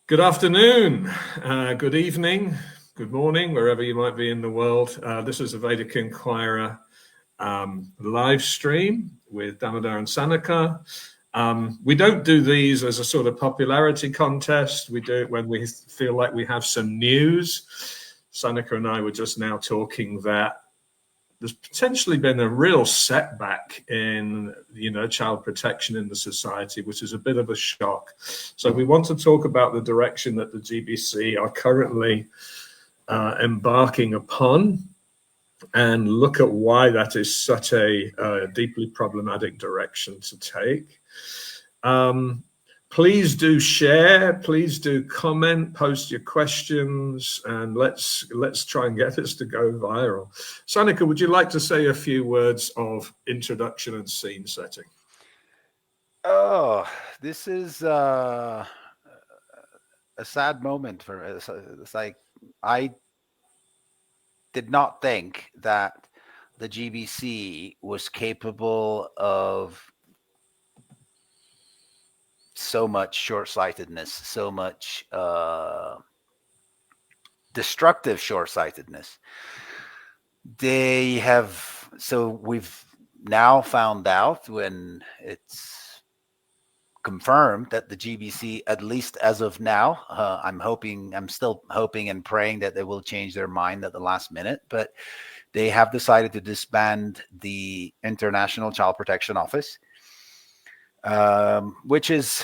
Good afternoon, good evening, good morning, wherever you might be in the world. This is a Vedic Inquirer live stream with Damodar and Sanika. We don't do these as a sort of popularity contest. We do it when we feel like we have some news. Sanika and I were just now talking that there's potentially been a real setback in, child protection in the society, which is a bit of a shock. So we want to talk about the direction that the GBC are currently embarking upon and look at why that is such a deeply problematic direction to take. Please do share, please do comment, post your questions, and let's try and get this to go viral. Sanika, would you like to say a few words of introduction and scene setting? Oh, this is a sad moment for me. It's like I did not think that the GBC was capable of so much short-sightedness, so much destructive short-sightedness. We've now found out, when it's confirmed, that the GBC, at least as of now, I'm still hoping and praying that they will change their mind at the last minute, but they have decided to disband the International Child Protection Office, which is,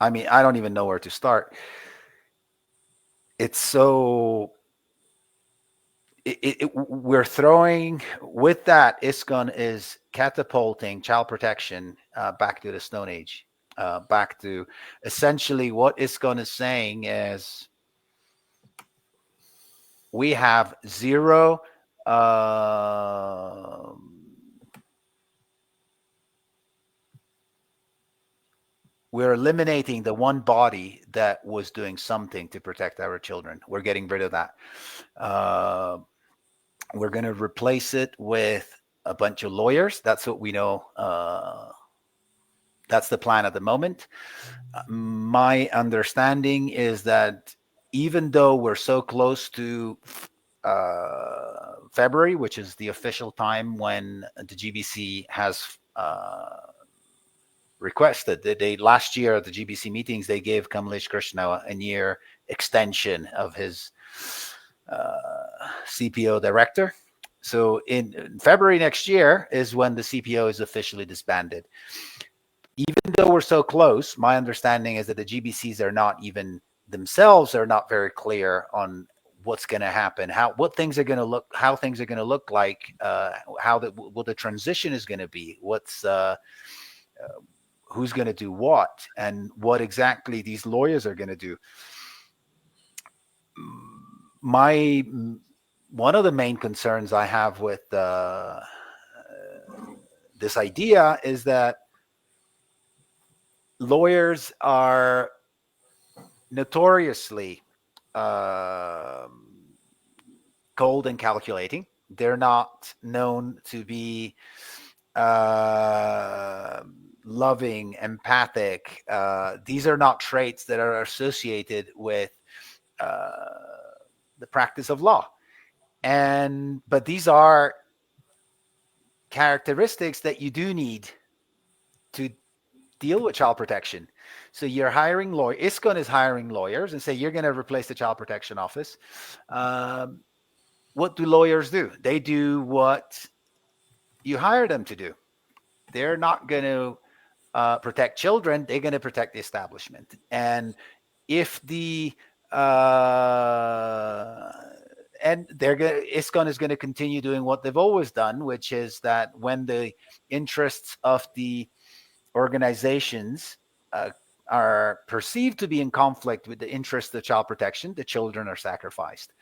I don't even know where to start. It's so... we're throwing, with that, ISKCON is catapulting child protection back to the Stone Age, back to essentially what ISKCON is saying is we have zero we're eliminating the one body that was doing something to protect our children. We're getting rid of that. We're going to replace it with a bunch of lawyers. That's what we know. That's the plan at the moment. My understanding is that even though we're so close to February, which is the official time when the GBC has requested, last year at the GBC meetings, they gave Kamlesh Krishna a year extension of his CPO director. So in February next year is when the CPO is officially disbanded. Even though we're so close, my understanding is that the GBCs are not even themselves are not very clear on what's going to happen, how things are going to look like, what the transition is going to be, who's going to do what, and what exactly these lawyers are going to do. One of the main concerns I have with this idea is that lawyers are notoriously cold and calculating. They're not known to be loving, empathic. These are not traits that are associated with the practice of law. But these are characteristics that you do need to deal with child protection. So you're hiring lawyers. ISKCON is hiring lawyers and say, you're going to replace the Child Protection Office. What do lawyers do? They do what you hire them to do. They're not going to protect children. They're going to protect the establishment. And if ISKCON is going to continue doing what they've always done, which is that when the interests of the organizations are perceived to be in conflict with the interests of child protection, the children are sacrificed.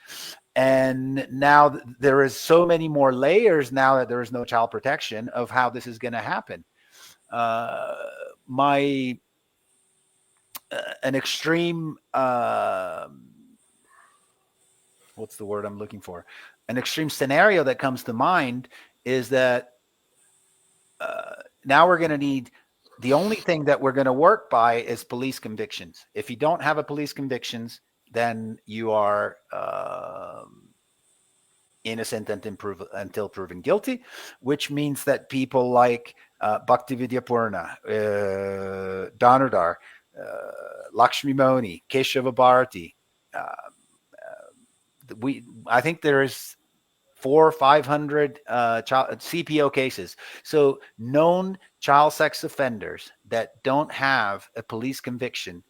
And now there is so many more layers now that there is no child protection of how this is going to happen. An extreme, what's the word I'm looking for? An extreme scenario that comes to mind is that now we're going to need The only thing that we're going to work by is police convictions. If you don't have a police convictions, then you are innocent until proven guilty, which means that people like Bhaktividyapurna, Danodar, Lakshmi Moni, Keshava Bharati, I think there is 400 or 500 CPO cases. So known child sex offenders that don't have a police conviction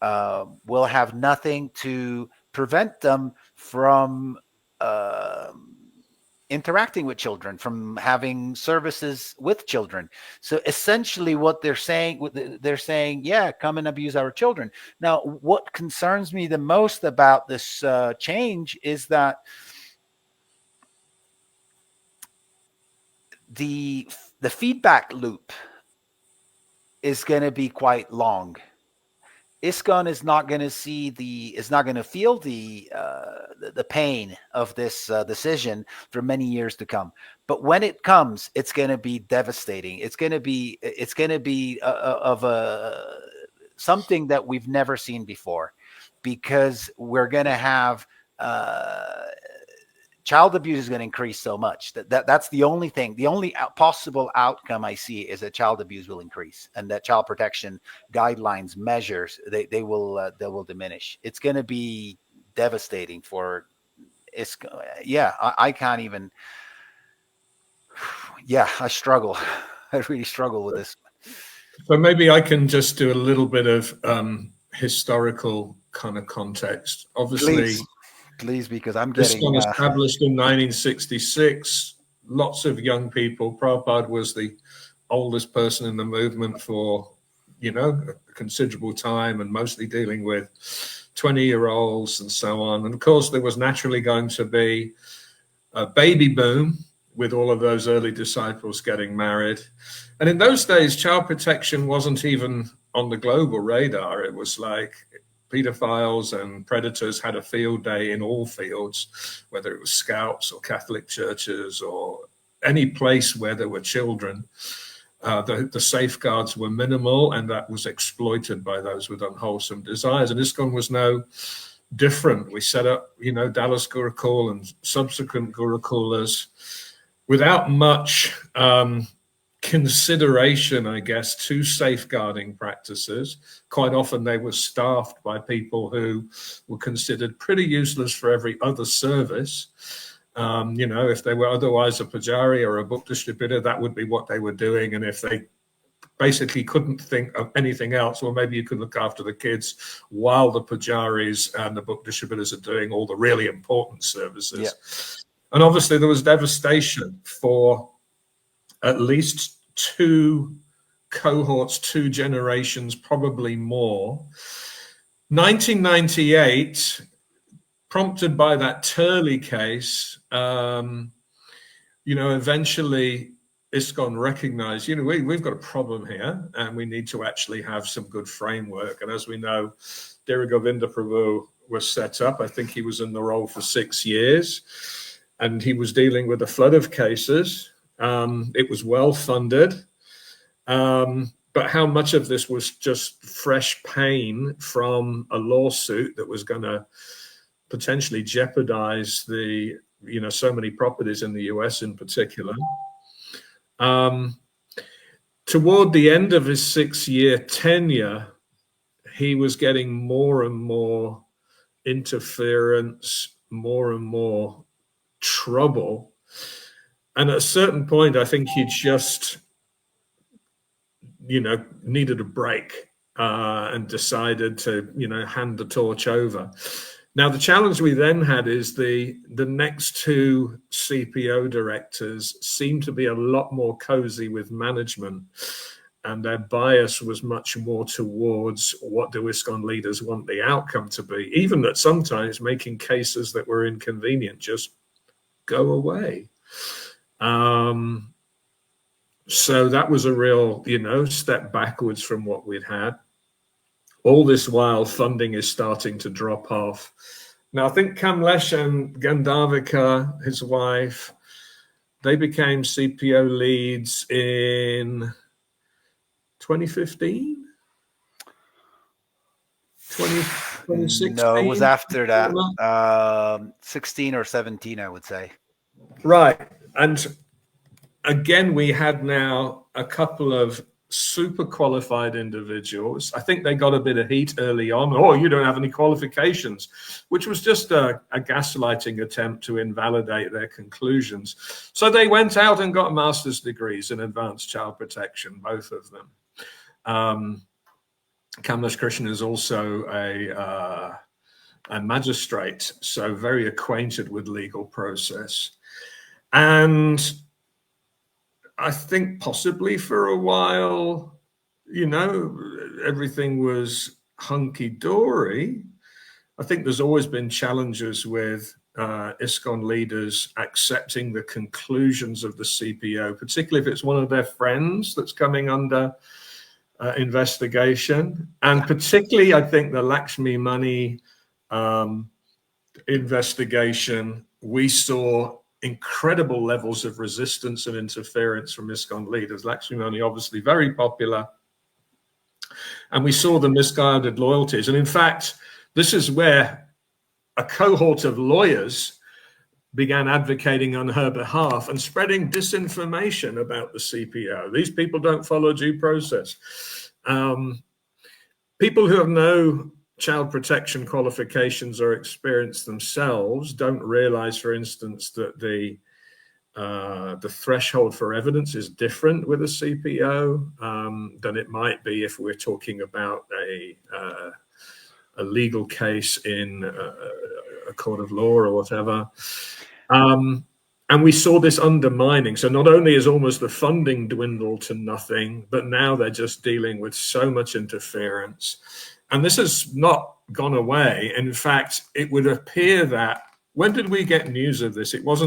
will have nothing to prevent them from interacting with children, from having services with children. So essentially what they're saying, yeah, come and abuse our children. Now, what concerns me the most about this change is that the feedback loop is going to be quite long. ISKCON is not going to feel the pain of this decision for many years to come. But when it comes, it's going to be devastating. It's going to be something that we've never seen before, because we're going to have child abuse is going to increase so much that's the only thing. The only possible outcome I see is that child abuse will increase, and that child protection guidelines measures they will diminish. It's going to be devastating for ISKCON. Yeah, I can't even. Yeah, I struggle. I really struggle with this. So maybe I can just do a little bit of historical kind of context. Obviously. Please, because I'm getting... ISKCON established in 1966. Lots of young people. Prabhupada was the oldest person in the movement for, a considerable time, and mostly dealing with 20-year-olds and so on. And of course, there was naturally going to be a baby boom with all of those early disciples getting married. And in those days, child protection wasn't even on the global radar. It was like pedophiles and predators had a field day in all fields, whether it was scouts or Catholic churches or any place where there were children. The safeguards were minimal, and that was exploited by those with unwholesome desires. And ISKCON was no different. We set up, Dallas Gurukul and subsequent Gurukulas without much consideration, I guess, to safeguarding practices. Quite often they were staffed by people who were considered pretty useless for every other service. If they were otherwise a pujari or a book distributor, that would be what they were doing. And if they basically couldn't think of anything else, well, maybe you could look after the kids while the pujaris and the book distributors are doing all the really important services. Yeah. And obviously there was devastation for at least 2 cohorts, 2 generations, probably more. 1998, prompted by that Turley case, eventually ISKCON recognized, we've got a problem here, and we need to actually have some good framework. And as we know, Dhira Govinda Prabhu was set up. I think he was in the role for 6 years, and he was dealing with a flood of cases. It was well funded, but how much of this was just fresh pain from a lawsuit that was going to potentially jeopardize the, so many properties in the US in particular. Toward the end of his 6-year tenure, he was getting more and more interference, more and more trouble. And at a certain point, I think he just, needed a break and decided to, hand the torch over. Now, the challenge we then had is the next 2 CPO directors seemed to be a lot more cozy with management, and their bias was much more towards what do ISKCON leaders want the outcome to be, even that sometimes making cases that were inconvenient just go away. So that was a real, step backwards from what we'd had. All this while, funding is starting to drop off. Now, I think Kamlesh and Gandharvika, his wife, they became CPO leads in 2015? 2016? No, it was after that. 16 or 17, I would say. Right. And again, we had now a couple of super qualified individuals. I think they got a bit of heat early on. Oh, you don't have any qualifications, which was just a gaslighting attempt to invalidate their conclusions. So they went out and got master's degrees in advanced child protection, both of them. Kamlesh Krishnan is also a magistrate, so very acquainted with legal process. And I think possibly for a while, everything was hunky-dory. I think there's always been challenges with ISKCON leaders accepting the conclusions of the CPO, particularly if it's one of their friends that's coming under investigation. And particularly, I think the Lakshmi Money investigation, we saw incredible levels of resistance and interference from ISKCON leaders. Lakshmi Money, obviously very popular. And we saw the misguided loyalties. And in fact, this is where a cohort of lawyers began advocating on her behalf and spreading disinformation about the CPO. These people don't follow due process. People who have no child protection qualifications or experience themselves don't realize, for instance, that the threshold for evidence is different with a CPO than it might be if we're talking about a legal case in a court of law or whatever. And we saw this undermining. So not only is almost the funding dwindled to nothing, but now they're just dealing with so much interference. And this has not gone away. In fact, it would appear that, when did we get news of this? It was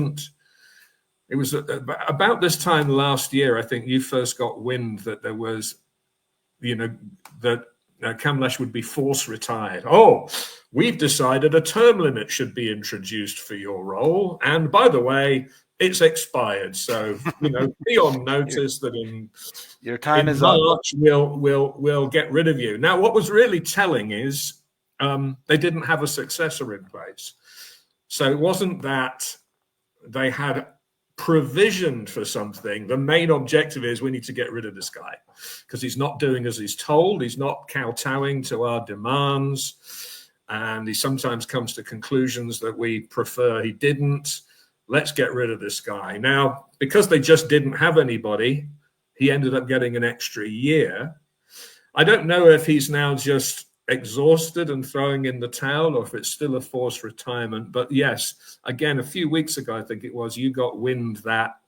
about this time last year, I think you first got wind that there was, that Kamlesh would be force retired. Oh, we've decided a term limit should be introduced for your role. And by the way, it's expired. So, be on notice that in your time is March, we'll get rid of you. Now, what was really telling is they didn't have a successor in place. So it wasn't that they had provisioned for something. The main objective is we need to get rid of this guy because he's not doing as he's told. He's not kowtowing to our demands. And he sometimes comes to conclusions that we prefer he didn't. Let's get rid of this guy. Now, because they just didn't have anybody, he ended up getting an extra year. I don't know if he's now just exhausted and throwing in the towel or if it's still a forced retirement. But yes, again, a few weeks ago, I think it was, you got wind that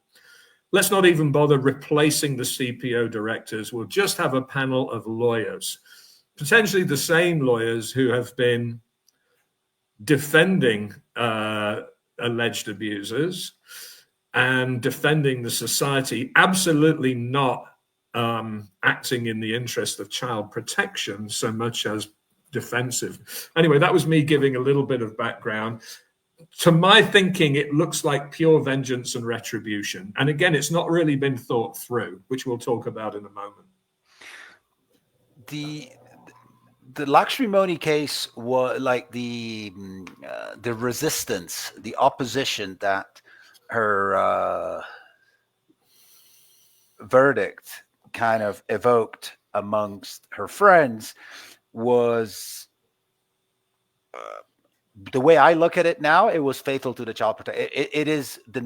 let's not even bother replacing the CPO directors. We'll just have a panel of lawyers, potentially the same lawyers who have been defending alleged abusers and defending the society, absolutely not acting in the interest of child protection so much as defensive. Anyway, that was me giving a little bit of background. To my thinking, it looks like pure vengeance and retribution. And again, it's not really been thought through, which we'll talk about in a moment. The Lakshmi Money case was like the resistance, the opposition that her verdict kind of evoked amongst her friends was, the way I look at it now, it was fatal to the child protection. It is the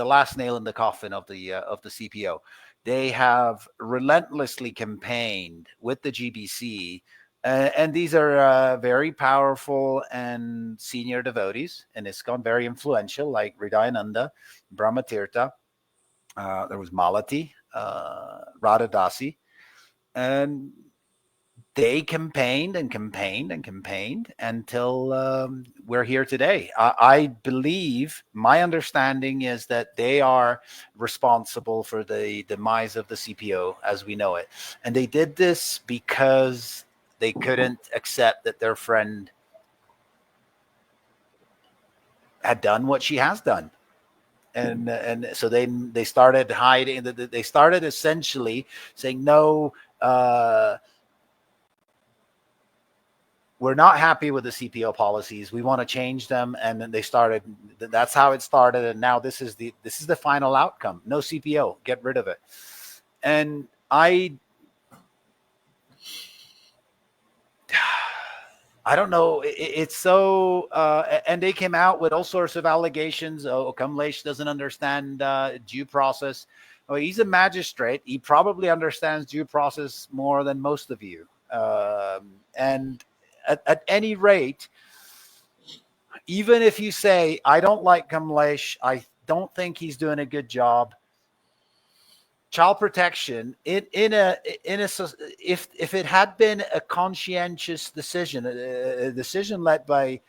last nail in the coffin of the CPO. They have relentlessly campaigned with the GBC, and these are very powerful and senior devotees in ISKCON, very influential, like Hridayananda, Brahmatirtha. There was Malati, Radha Dasi, and they campaigned and campaigned and campaigned until we're here today. I believe, my understanding is that they are responsible for the demise of the CPO as we know it. And they did this because they couldn't accept that their friend had done what she has done. and so they started hiding. They started essentially saying, no, we're not happy with the CPO policies. We want to change them. And then they started. That's how it started. And now this is the final outcome. No CPO. Get rid of it. And I don't know. It's so, and they came out with all sorts of allegations. Oh, Kamlesh doesn't understand due process. Well, he's a magistrate. He probably understands due process more than most of you. And at any rate, even if you say, I don't like Kamlesh, I don't think he's doing a good job, child protection if it had been a conscientious decision, a decision led by,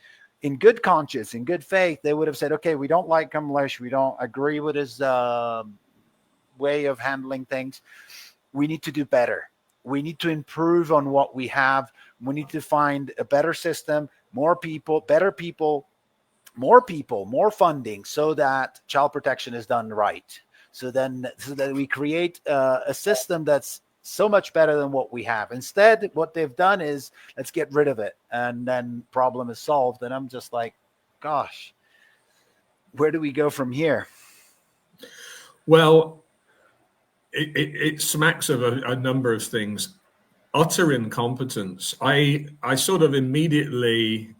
in good conscience, in good faith, they would have said, okay, we don't like Kamlesh, we don't agree with his way of handling things. We need to do better. We need to improve on what we have. We need to find a better system, more people, better people, more funding, so that child protection is done right. So that we create a system that's so much better than what we have. Instead, what they've done is, let's get rid of it, and then problem is solved. And I'm just like, gosh, where do we go from here? Well, it smacks of a number of things. Utter incompetence. I sort of immediately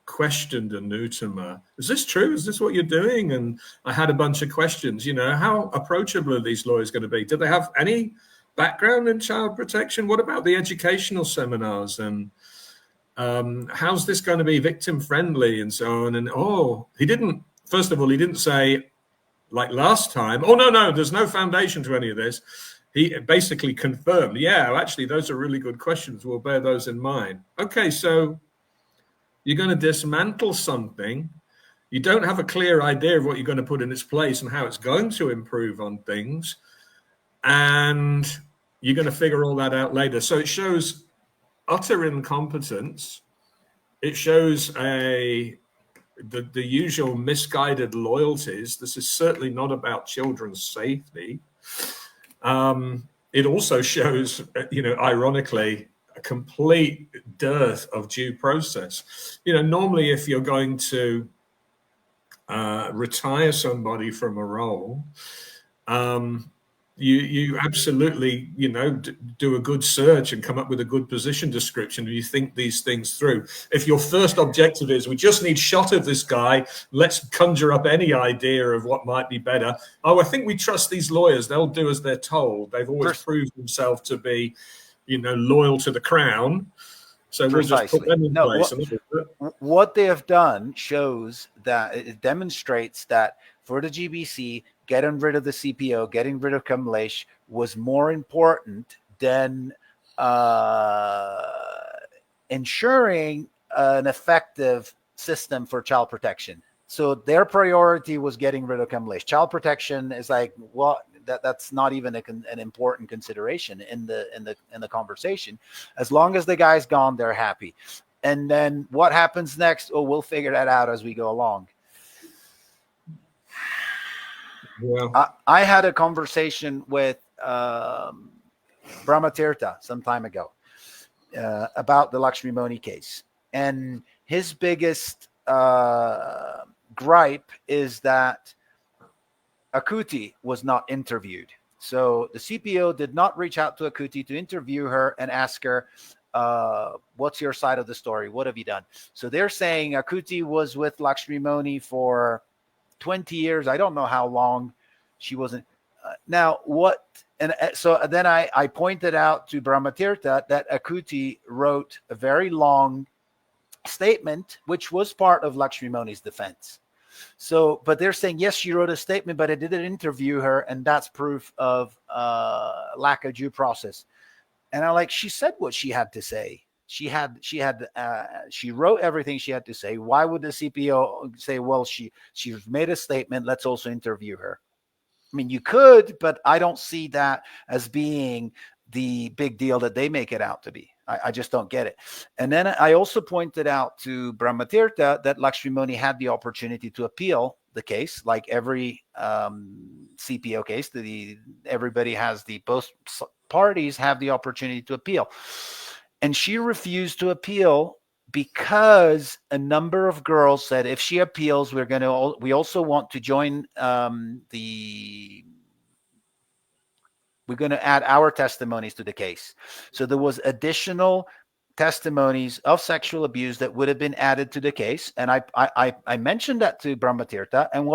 questioned Anutama. Is this true? Is this what you're doing? And I had a bunch of questions. How approachable are these lawyers going to be? Do they have any background in child protection? What about the educational seminars? And how's this going to be victim friendly and so on? And he didn't say, like last time, no, there's no foundation to any of this. He basically confirmed, actually, those are really good questions. We'll bear those in mind. Okay, so you're going to dismantle something. You don't have a clear idea of what you're going to put in its place and how it's going to improve on things. And you're going to figure all that out later. So it shows utter incompetence. It shows the usual misguided loyalties. This is certainly not about children's safety. It also shows, ironically, a complete dearth of due process. Normally, if you're going to retire somebody from a role, you absolutely, do a good search and come up with a good position description. And you think these things through. If your first objective is, we just need shot of this guy, let's conjure up any idea of what might be better. I think we trust these lawyers. They'll do as they're told. They've always proved themselves to be, loyal to the crown. So we'll just put them in place. What they have done shows that it demonstrates that for the GBC, getting rid of the CPO, getting rid of Kamlesh was more important than ensuring an effective system for child protection. So their priority was getting rid of Kamlesh. Child protection is like, that's not even an important consideration in the conversation. As long as the guy's gone, they're happy. And then what happens next? We'll figure that out as we go along. Yeah. I had a conversation with Brahmatirtha some time ago about the Lakshmi Moni case. And his biggest gripe is that Akuti was not interviewed. So the CPO did not reach out to Akuti to interview her and ask her, what's your side of the story? What have you done? So they're saying Akuti was with Lakshmi Moni for 20 years. I don't know how long she wasn't. Now, what? And so then I pointed out to Brahmatirtha that Akuti wrote a very long statement, which was part of Lakshmi Moni's defense. So, but they're saying, yes, she wrote a statement, but I didn't interview her. And that's proof of lack of due process. And I'm like, she said what she had to say. She wrote everything she had to say. Why would the CPO say, well, she's made a statement, let's also interview her? I mean, you could, but I don't see that as being the big deal that they make it out to be. I just don't get it. And then I also pointed out to Brahmatirtha that Lakshmi Moni had the opportunity to appeal the case, like every CPO case. Everybody has both parties have the opportunity to appeal, and she refused to appeal because a number of girls said if she appeals, we also want to join we're going to add our testimonies to the case. So there was additional testimonies of sexual abuse that would have been added to the case, and I mentioned that to Brahmatirtha, and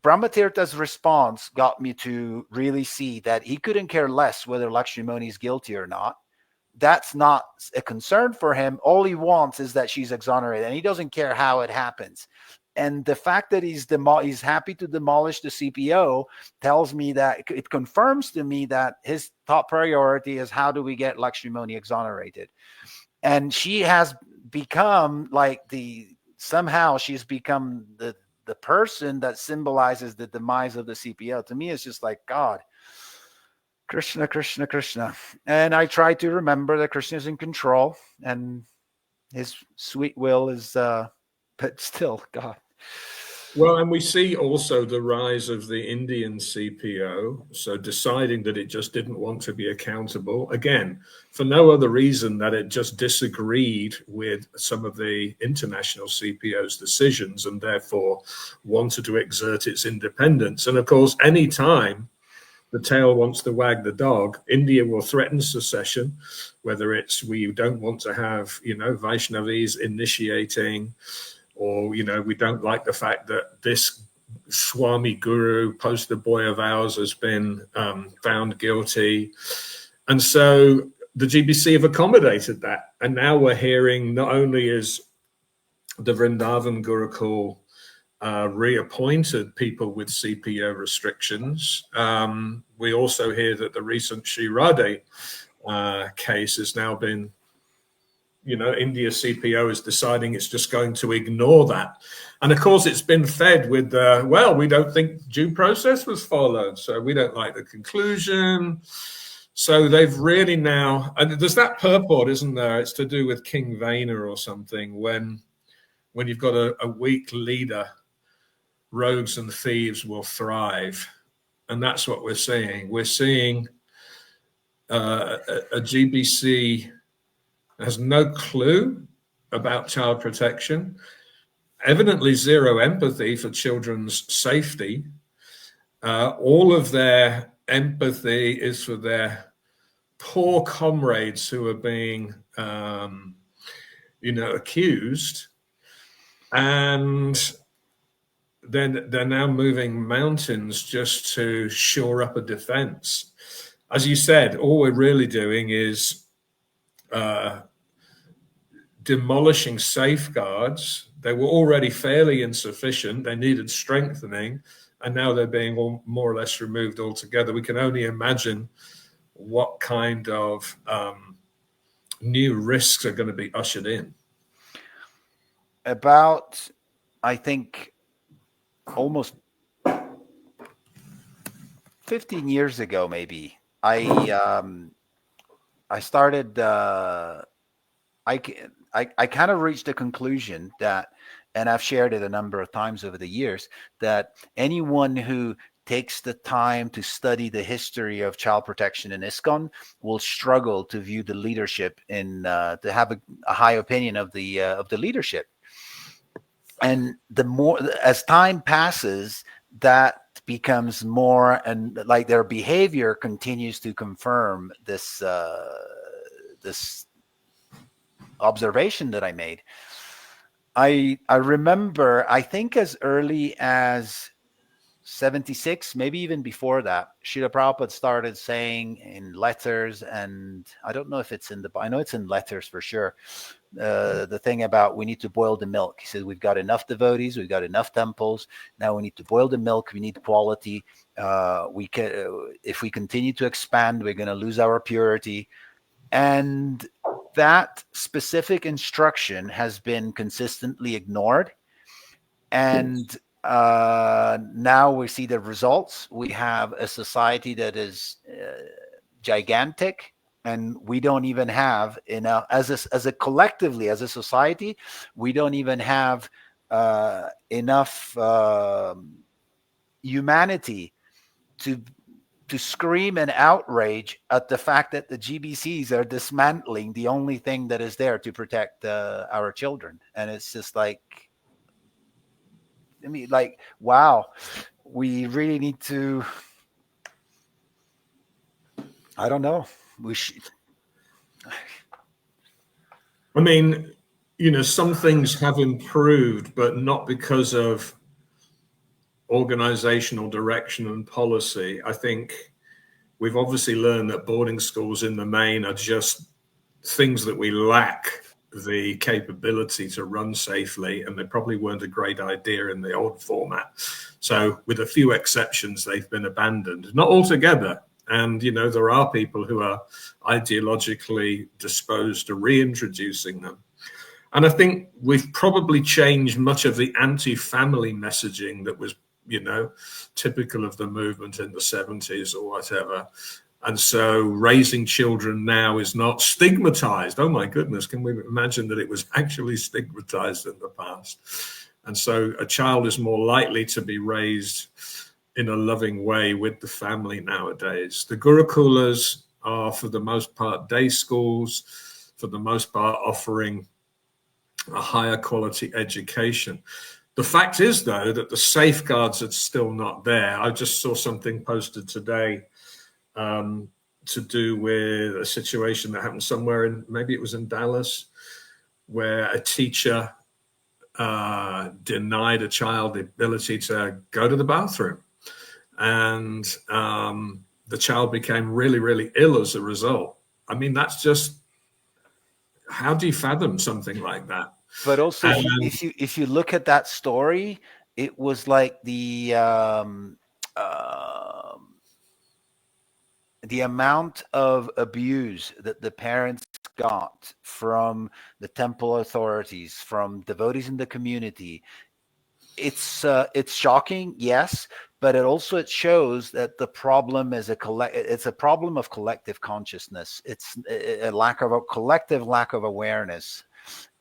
Brahmatirtha's response got me to really see that he couldn't care less whether Lakshmimoni is guilty or not. That's not a concern for him. All he wants is that she's exonerated, and he doesn't care how it happens. And the fact that he's happy to demolish the CPO tells me that it confirms to me that his top priority is how do we get Lakshmimoni exonerated. And she has become somehow she's become the person that symbolizes the demise of the CPO. To me, it's just like, God, Krishna, Krishna, Krishna. And I try to remember that Krishna is in control and his sweet will is, but still, God. Well, and we see also the rise of the Indian CPO, so deciding that it just didn't want to be accountable, again, for no other reason that it just disagreed with some of the international CPO's decisions and therefore wanted to exert its independence. And of course, any time the tail wants to wag the dog, India will threaten secession, whether it's we don't want to have, Vaishnavis initiating, or, we don't like the fact that this Swami Guru, poster boy of ours, has been found guilty. And so the GBC have accommodated that. And now we're hearing not only is the Vrindavan Gurukul reappointed people with CPO restrictions, we also hear that the recent Sri Radhe case has now been, India CPO is deciding it's just going to ignore that. And of course, it's been fed with, we don't think due process was followed, so we don't like the conclusion. So they've really now, and there's that purport, isn't there? It's to do with King Vena or something. When you've got a weak leader, rogues and thieves will thrive. And that's what we're seeing. We're seeing a GBC has no clue about child protection, evidently zero empathy for children's safety. All of their empathy is for their poor comrades who are being, accused. And then they're now moving mountains just to shore up a defense. As you said, all we're really doing is demolishing safeguards. They were already fairly insufficient. They needed strengthening, and now they're being more or less removed altogether. We can only imagine what kind of new risks are going to be ushered in. About, I think, almost 15 years ago, maybe, I started, I kind of reached a conclusion that, and I've shared it a number of times over the years, that anyone who takes the time to study the history of child protection in ISKCON will struggle to view the leadership to have a high opinion of the leadership. And the more as time passes, that becomes more, and like their behavior continues to confirm this this observation that I made. I remember, I think as early as 76, maybe even before that, Srila Prabhupada started saying in letters, and I don't know if it's in I know it's in letters for sure, the thing about we need to boil the milk. He said, we've got enough devotees, we've got enough temples, now we need to boil the milk, we need quality. If we continue to expand, we're going to lose our purity. And that specific instruction has been consistently ignored. And now we see the results. We have a society that is gigantic, and we don't even have enough as a collectively, as a society, we don't even have enough humanity to scream in outrage at the fact that the GBCs are dismantling the only thing that is there to protect our children. And it's just like, I mean, like, wow, we really need to, I don't know. We should. I mean, some things have improved, but not because of organizational direction and policy. I think we've obviously learned that boarding schools in the main are just things that we lack the capability to run safely, and they probably weren't a great idea in the old format. So with a few exceptions, they've been abandoned, not altogether. And, there are people who are ideologically disposed to reintroducing them. And I think we've probably changed much of the anti-family messaging that was, typical of the movement in the 70s or whatever. And so raising children now is not stigmatized. Oh my goodness, can we imagine that it was actually stigmatized in the past? And so a child is more likely to be raised in a loving way with the family nowadays. The Gurukulas are, for the most part, day schools, for the most part, offering a higher quality education. The fact is, though, that the safeguards are still not there. I just saw something posted today to do with a situation that happened somewhere in, maybe it was in Dallas, where a teacher denied a child the ability to go to the bathroom. And the child became really, really ill as a result. I mean, that's just, how do you fathom something like that? But also, if you look at that story, it was like the amount of abuse that the parents got from the temple authorities, from devotees in the community. It's shocking, yes, but it shows that the problem is it's a problem of collective consciousness. It's a collective lack of awareness,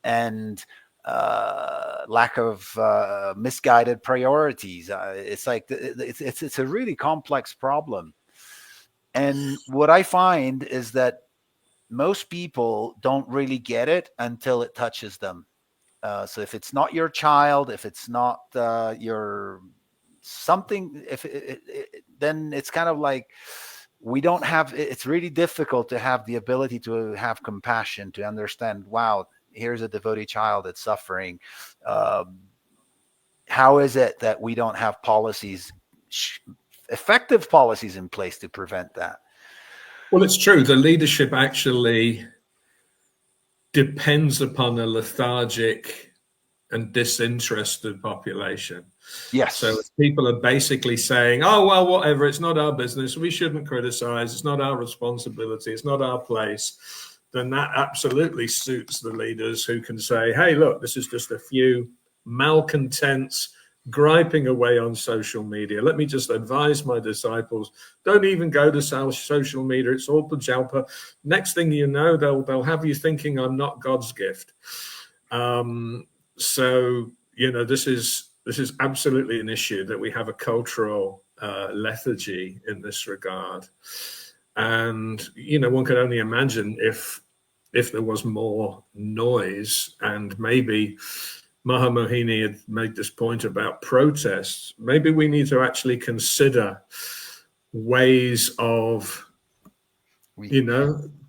and lack of misguided priorities. It's like it's a really complex problem. And what I find is that most people don't really get it until it touches them. So if it's not your child, if it's not your something, then it's kind of like we don't have. It's really difficult to have the ability to have compassion, to understand. Wow, here's a devotee child that's suffering. How is it that we don't have policies, effective policies in place to prevent that? Well, it's true. The leadership actually depends upon a lethargic and disinterested population. Yes. So people are basically saying, oh, well, whatever, it's not our business. We shouldn't criticize. It's not our responsibility. It's not our place. Then that absolutely suits the leaders who can say, hey, look, this is just a few malcontents griping away on social media. Let me just advise my disciples, don't even go to social media. It's all pajalpa. Next thing you know, they'll have you thinking I'm not God's gift. So, this is absolutely an issue, that we have a cultural lethargy in this regard. And, one can only imagine if there was more noise, and maybe Mahamohini had made this point about protests, maybe we need to actually consider ways of,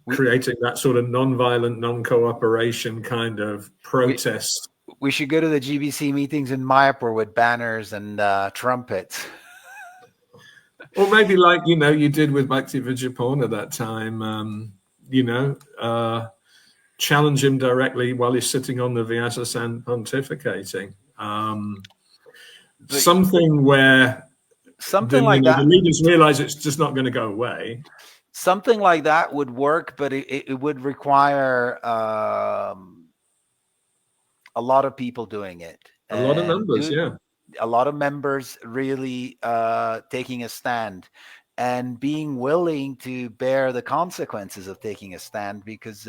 creating that sort of non-violent, non-cooperation kind of protest. We should go to the GBC meetings in Mayapur with banners and trumpets. Or maybe like, you did with Bhakti Vijayapurna that time, challenge him directly while he's sitting on the Vyasa pontificating. Something where the leaders realize it's just not going to go away. Something like that would work, but it would require a lot of people doing it. A lot of numbers, yeah. A lot of members really taking a stand and being willing to bear the consequences of taking a stand, because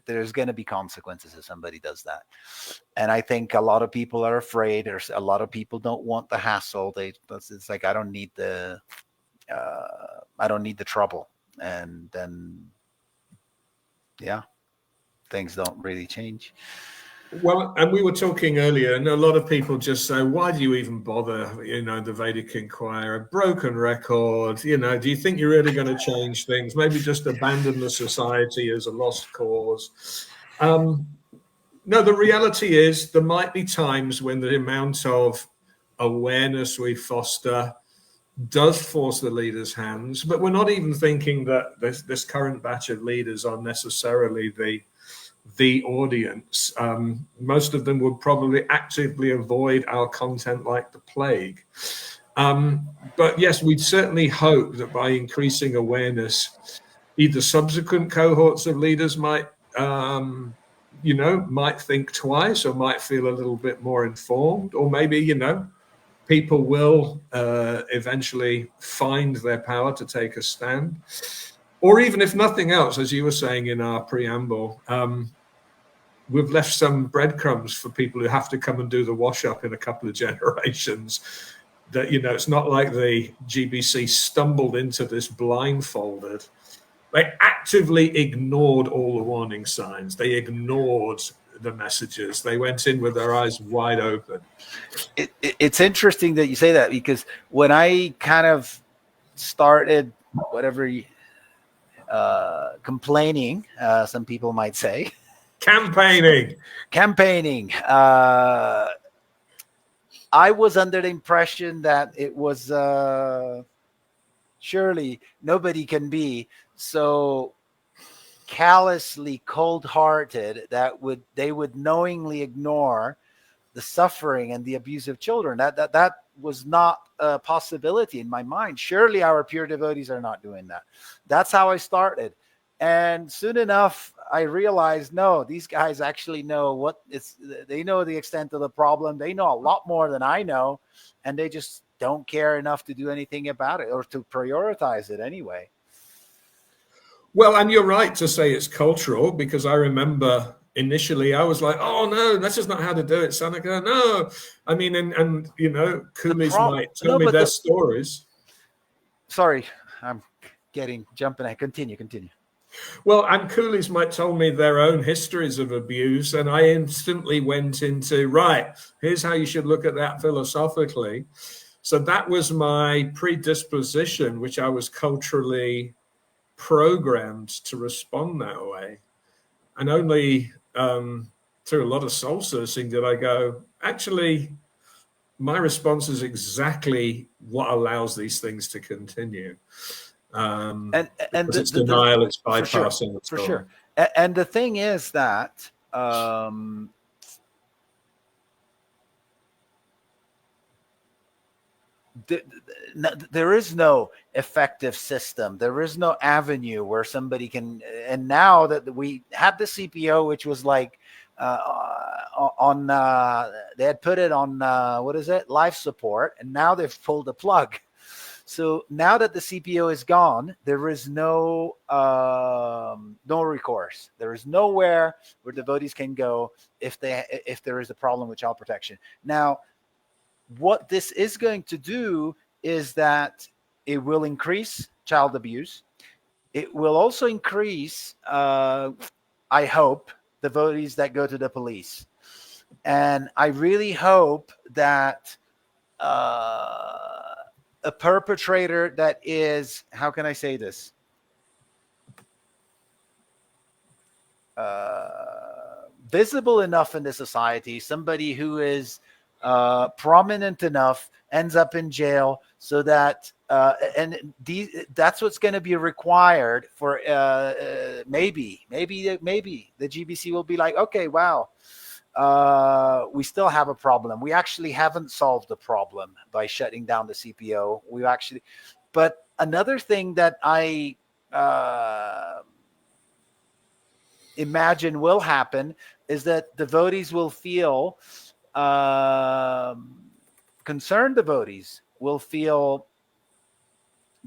there's going to be consequences if somebody does that. And I think a lot of people are afraid. There's a lot of people don't want the hassle. It's like, I don't need the trouble. And then, yeah, things don't really change. Well, and we were talking earlier, and a lot of people just say, why do you even bother? You know, the Vedic Inquirer, a broken record. You know, do you think you're really going to change things? Maybe just abandon the society as a lost cause. No, the reality is there might be times when the amount of awareness we foster does force the leaders' hands, but we're not even thinking that this current batch of leaders are necessarily the audience. Most of them would probably actively avoid our content like the plague. But yes, we'd certainly hope that by increasing awareness, either subsequent cohorts of leaders might think twice, or might feel a little bit more informed, or maybe, people will eventually find their power to take a stand. Or even if nothing else, as you were saying in our preamble, we've left some breadcrumbs for people who have to come and do the wash up in a couple of generations. That, it's not like the GBC stumbled into this blindfolded. They actively ignored all the warning signs. They ignored the messages. They went in with their eyes wide open. It's interesting that you say that, because when I kind of started complaining, some people might say, campaigning, I was under the impression that it was surely nobody can be so callously cold-hearted that they would knowingly ignore the suffering and the abuse of children. That was not a possibility in my mind. Surely our pure devotees are not doing that. That's how I started. And soon enough, I realized, no, these guys actually know they know the extent of the problem. They know a lot more than I know, and they just don't care enough to do anything about it, or to prioritize it anyway. Well, and you're right to say it's cultural, because I remember initially I was like, oh no, that's just not how to do it, Seneca. No, I mean, and coolies might tell me their stories. Sorry, I'm jumping ahead. Continue. Well, and coolies might tell me their own histories of abuse, and I instantly went into, right, here's how you should look at that philosophically. So that was my predisposition, which I was culturally programmed to respond that way. And only through a lot of soul searching did I go, actually, my response is exactly what allows these things to continue. And it's denial, it's bypassing. For sure. And the thing is that there is no effective system. There is no avenue where somebody can. And now that we had the CPO, which was like they had put it on life support, and now they've pulled the plug. So now that the CPO is gone, there is no recourse. There is nowhere where devotees can go if there is a problem with child protection. Now, what this is going to do is that it will increase child abuse. It will also increase, I hope, devotees that go to the police. And I really hope that a perpetrator that is, how can I say this? Visible enough in the society, somebody who is prominent enough ends up in jail, so that that's what's going to be required for maybe the GBC will be like, okay, wow, we still have a problem. We actually haven't solved the problem by shutting down the CPO. But another thing that I imagine will happen is that devotees will feel, concerned devotees will feel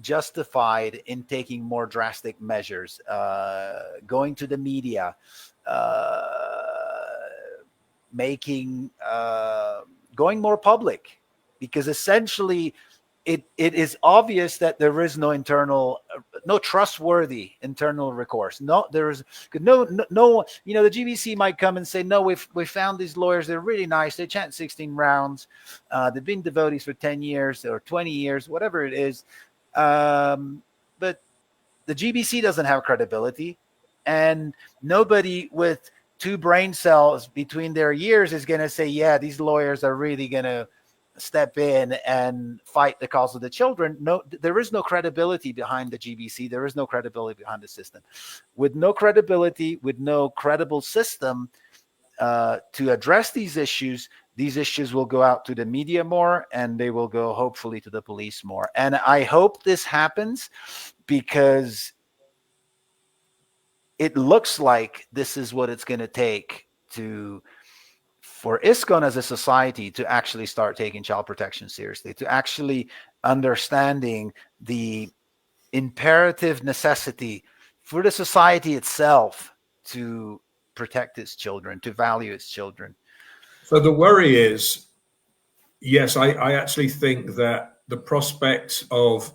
justified in taking more drastic measures, going to the media, making going more public, because essentially it is obvious that there is no trustworthy internal recourse. No, there's no, the GBC might come and say, no, we found these lawyers, they're really nice, they chant 16 rounds, they've been devotees for 10 years or 20 years, whatever it is, but the GBC doesn't have credibility, and nobody with 2 brain cells between their ears is going to say, yeah, these lawyers are really going to step in and fight the cause of the children. No, there is no credibility behind the GBC. There is no credibility behind the system. With no credibility, with no credible system to address these issues will go out to the media more, and they will go hopefully to the police more. And I hope this happens, because it looks like this is what it's going to take for ISKCON as a society to actually start taking child protection seriously, to actually understanding the imperative necessity for the society itself to protect its children, to value its children. So the worry is, yes, I actually think that the prospect of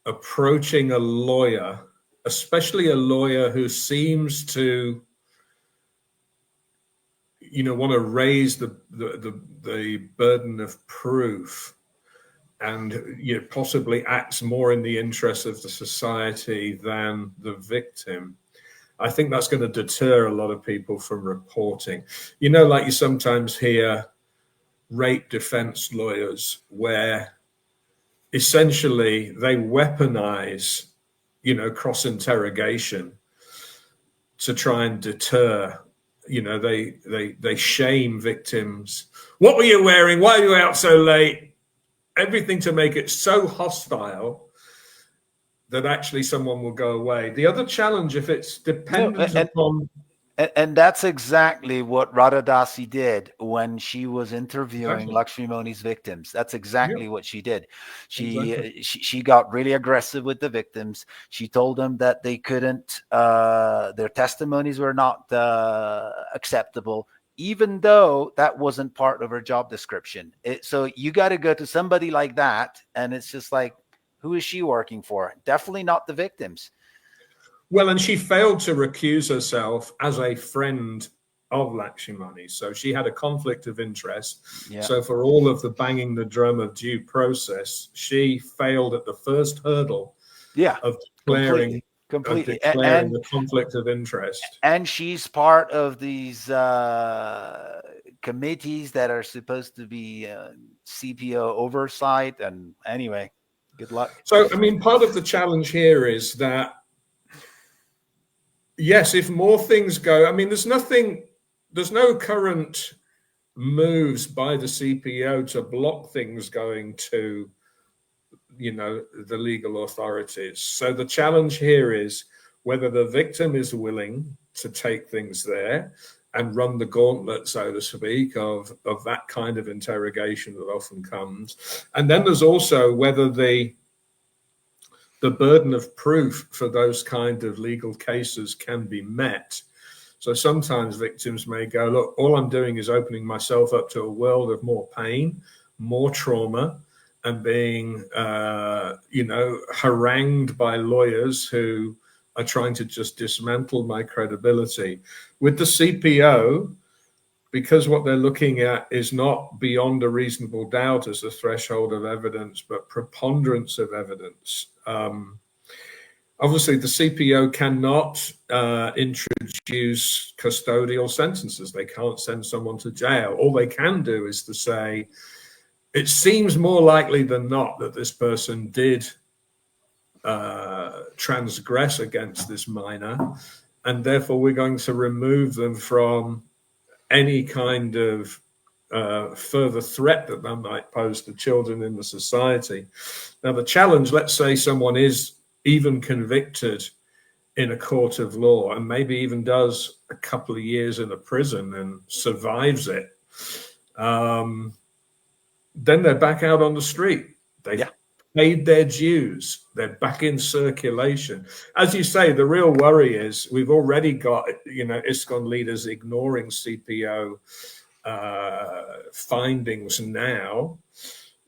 approaching a lawyer, especially a lawyer who seems to want to raise the burden of proof, and possibly acts more in the interest of the society than the victim, I think that's going to deter a lot of people from reporting. Like you sometimes hear rape defense lawyers where essentially they weaponize cross interrogation to try and deter. They shame victims. What were you wearing? Why are you out so late? Everything to make it so hostile that actually someone will go away. The other challenge, if it's dependent upon... And that's exactly what Radha Dasi did when she was interviewing Lakshmi Moni's victims. That's exactly what she did. She got really aggressive with the victims. She told them that they couldn't, their testimonies were not acceptable, even though that wasn't part of her job description. So you got to go to somebody like that, and it's just like, who is she working for? Definitely not the victims. Well, and she failed to recuse herself as a friend of Lakshmi. So she had a conflict of interest. Yeah. So for all of the banging the drum of due process, she failed at the first hurdle of declaring, completely. The conflict of interest. And she's part of these committees that are supposed to be CPO oversight. And anyway, good luck. So, I mean, part of the challenge here is that, yes, if more things go, I mean, there's no current moves by the CPO to block things going to, the legal authorities. So the challenge here is whether the victim is willing to take things there and run the gauntlet, so to speak, of that kind of interrogation that often comes. And then there's also whether the burden of proof for those kind of legal cases can be met. So sometimes victims may go, look, all I'm doing is opening myself up to a world of more pain, more trauma, and being, harangued by lawyers who are trying to just dismantle my credibility. With the CPO, because what they're looking at is not beyond a reasonable doubt as the threshold of evidence, but preponderance of evidence. Obviously, the CPO cannot introduce custodial sentences. They can't send someone to jail. All they can do is to say, it seems more likely than not that this person did transgress against this minor, and therefore we're going to remove them from any kind of further threat that they might pose to children in the society. Now, the challenge, let's say someone is even convicted in a court of law and maybe even does a couple of years in a prison and survives it, then they're back out on the street. paid their dues. They're back in circulation. As you say, the real worry is we've already got, ISKCON leaders ignoring CPO findings now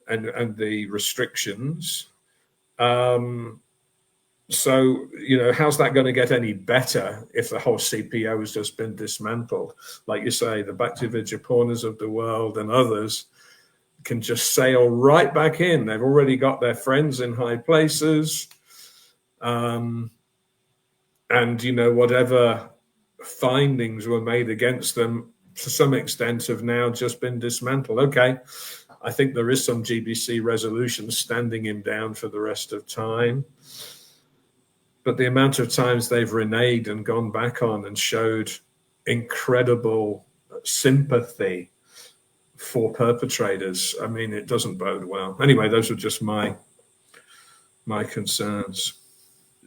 and the restrictions. So, how's that going to get any better if the whole CPO has just been dismantled? Like you say, the Bhaktivijayapunas of the world and others can just sail right back in. They've already got their friends in high places. And, whatever findings were made against them, to some extent, have now just been dismantled. Okay, I think there is some GBC resolution standing him down for the rest of time. But the amount of times they've reneged and gone back on and showed incredible sympathy for perpetrators, I mean, it doesn't bode well. Anyway, those are just my concerns.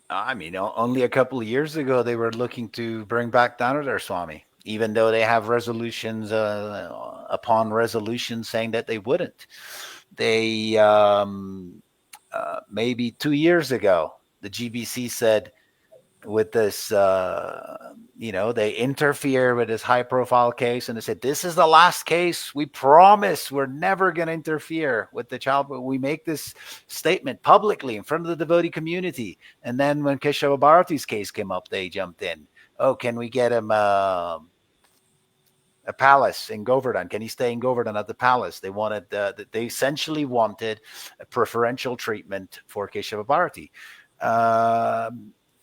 I mean, only a couple of years ago, they were looking to bring back Damodar Swami, even though they have resolutions upon resolutions saying that they wouldn't. They, maybe 2 years ago, the GBC said with this, they interfere with this high profile case, and they said, this is the last case. We promise we're never going to interfere with the child, but we make this statement publicly in front of the devotee community. And then when Keshava Bharati's case came up, they jumped in. Oh, can we get him a palace in Govardhan? Can he stay in Govardhan at the palace? They wanted, they essentially wanted a preferential treatment for Keshava Bharati.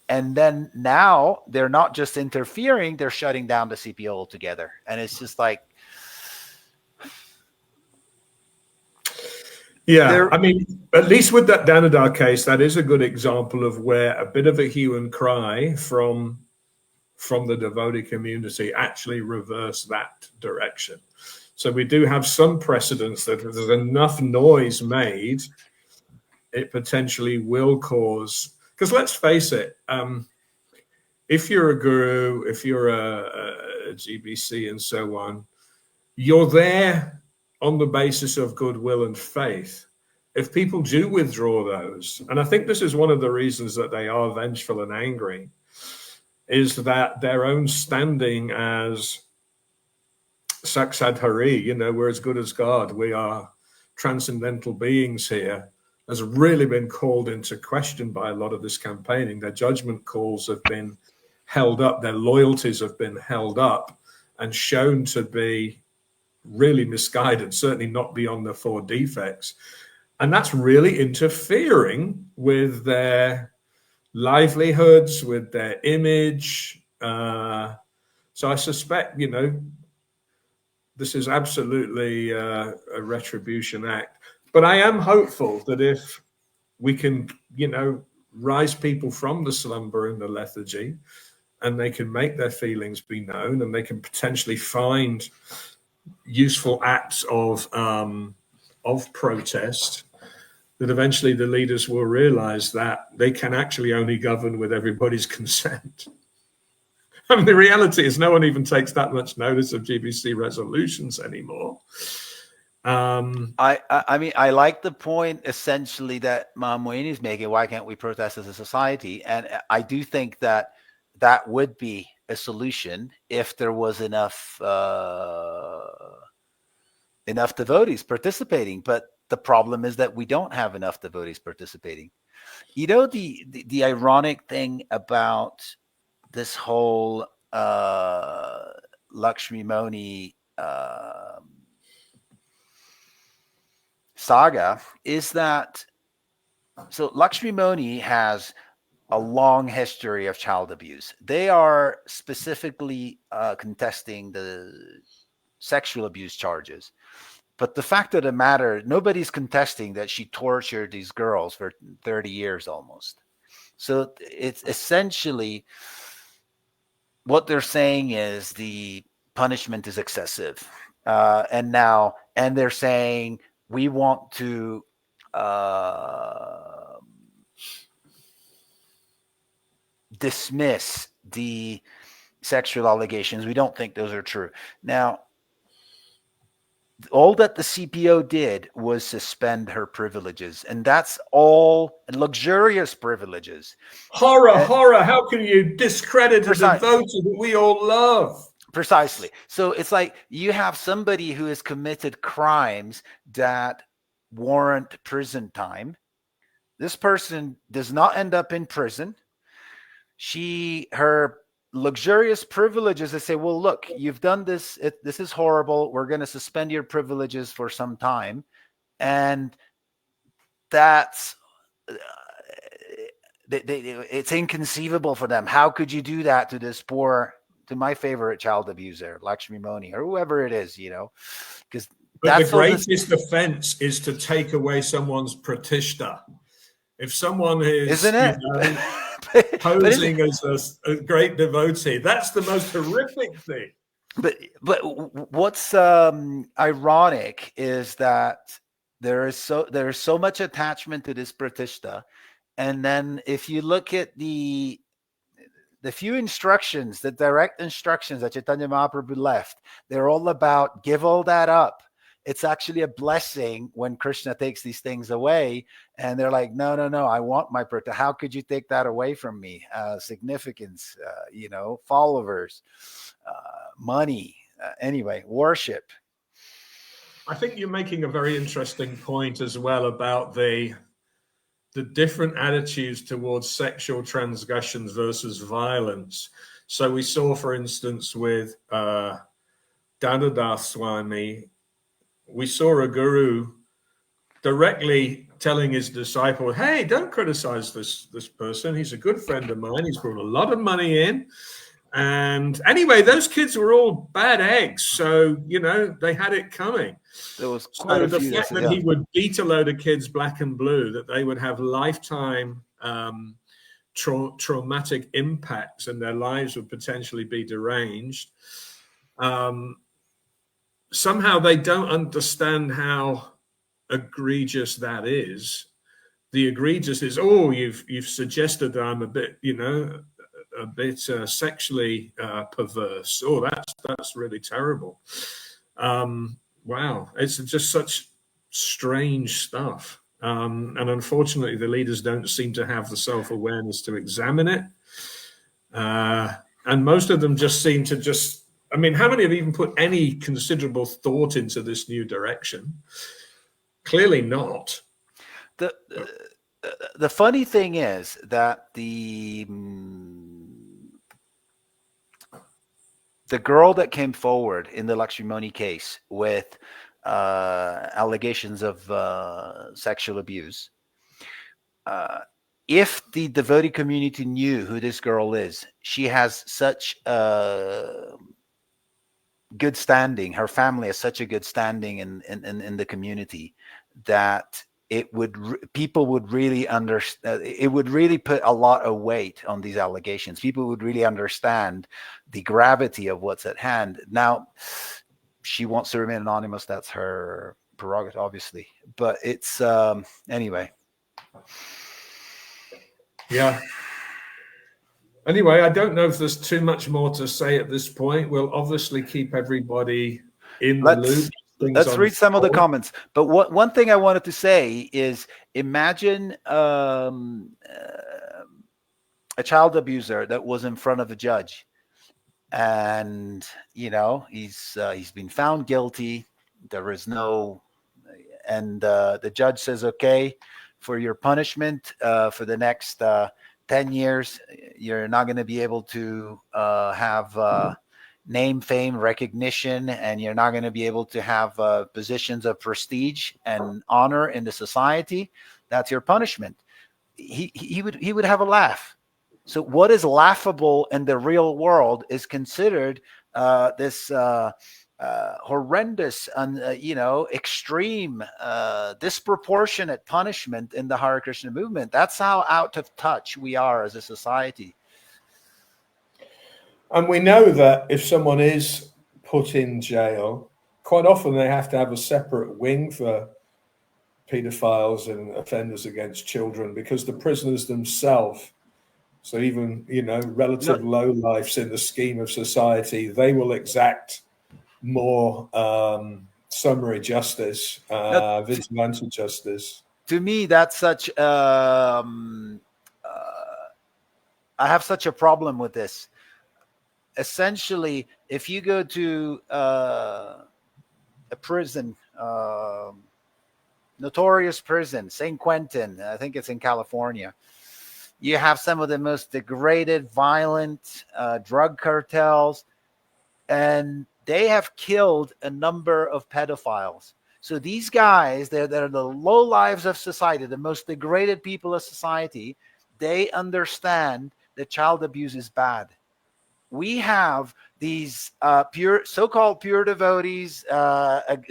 And then now they're not just interfering, they're shutting down the CPO altogether. And it's just like... Yeah, I mean, at least with that Damodar case, that is a good example of where a bit of a hue and cry from the devotee community actually reverse that direction. So we do have some precedents that if there's enough noise made, it potentially will cause... Because let's face it, if you're a guru, if you're a GBC and so on, you're there on the basis of goodwill and faith. If people do withdraw those, and I think this is one of the reasons that they are vengeful and angry, is that their own standing as Saksad Hari, we're as good as God, we are transcendental beings here, has really been called into question by a lot of this campaigning. Their judgment calls have been held up, their loyalties have been held up and shown to be really misguided, certainly not beyond the 4 defects. And that's really interfering with their livelihoods, with their image. So I suspect, this is absolutely a retribution act. But I am hopeful that if we can, rise people from the slumber and the lethargy, and they can make their feelings be known, and they can potentially find useful acts of protest, that eventually the leaders will realize that they can actually only govern with everybody's consent. I mean, the reality is no one even takes that much notice of GBC resolutions anymore. I mean, I like the point essentially that Moini is making. Why can't we protest as a society? And I do think that would be a solution if there was enough devotees participating. But the problem is that we don't have enough devotees participating. The ironic thing about this whole Lakshmi Moni saga is that, so Lakshmi Moni has a long history of child abuse. They are specifically contesting the sexual abuse charges. But the fact of the matter, nobody's contesting that she tortured these girls for 30 years almost. So it's essentially what they're saying is the punishment is excessive. And they're saying we want to dismiss the sexual allegations. We don't think those are true. Now, all that the CPO did was suspend her privileges, and that's all luxurious privileges. Horror, horror. How can you discredit a devotee that we all love? Precisely. So it's like you have somebody who has committed crimes that warrant prison time. This person does not end up in prison. Her luxurious privileges, they say, well, look, you've done this. This is horrible. We're going to suspend your privileges for some time. And that's, it's inconceivable for them. How could you do that to this poor, to my favorite child abuser, Lakshmi Moni, or whoever it is, because the greatest offense is to take away someone's pratishtha. If someone is, isn't it? posing as a great devotee, that's the most horrific thing. But what's ironic is that there is so much attachment to this pratishtha, and then if you look at the few instructions, the direct instructions that Chaitanya Mahaprabhu left, they're all about give all that up. It's actually a blessing when Krishna takes these things away, and they're like, no, I want my pratishtha. How could you take that away from me? Significance, followers, money, anyway, worship. I think you're making a very interesting point as well about the different attitudes towards sexual transgressions versus violence. So we saw, for instance, with Dadadas Swami, we saw a guru directly telling his disciple, hey, don't criticize this person. He's a good friend of mine. He's brought a lot of money in. And anyway, those kids were all bad eggs. So, they had it coming. There was quite so the fact that he would beat a load of kids black and blue, that they would have lifetime traumatic impacts and their lives would potentially be deranged. Somehow they don't understand how egregious that is. The egregious is, you've suggested that I'm a bit, a bit sexually perverse. Oh, that's really terrible. Wow, it's just such strange stuff. And unfortunately, the leaders don't seem to have the self-awareness to examine it. And most of them just seem to how many have even put any considerable thought into this new direction? Clearly not. The funny thing is that the girl that came forward in the Lakshmi Moni case with allegations of sexual abuse, if the devotee community knew who this girl is, she has such good standing. Her family has such a good standing in the community that people would really understand. It would really put a lot of weight on these allegations. People would really understand the gravity of what's at hand. Now, she wants to remain anonymous. That's her prerogative, obviously. But it's anyway. Yeah. Anyway, I don't know if there's too much more to say at this point. We'll obviously keep everybody in the loop. Let's read some of the comments. But one thing I wanted to say is, imagine a child abuser that was in front of a judge, and he's been found guilty. There is no, and the judge says, okay, for your punishment for the next 10 years, you're not going to be able to have name, fame, recognition, and you're not going to be able to have positions of prestige and honor in the society. That's your punishment. He would have a laugh. So what is laughable in the real world is considered this horrendous and extreme disproportionate punishment in the Hare Krishna movement. That's how out of touch we are as a society. And we know that if someone is put in jail, quite often they have to have a separate wing for pedophiles and offenders against children, because the prisoners themselves, so even relative lowlifes in the scheme of society, they will exact more summary justice, vigilante justice. To me, that's such. I have such a problem with this. Essentially, if you go to a prison, notorious prison, St. Quentin, I think it's in California, you have some of the most degraded, violent drug cartels, and they have killed a number of pedophiles. So these guys, they're the low lives of society, the most degraded people of society. They understand that child abuse is bad. We have these so-called pure devotees,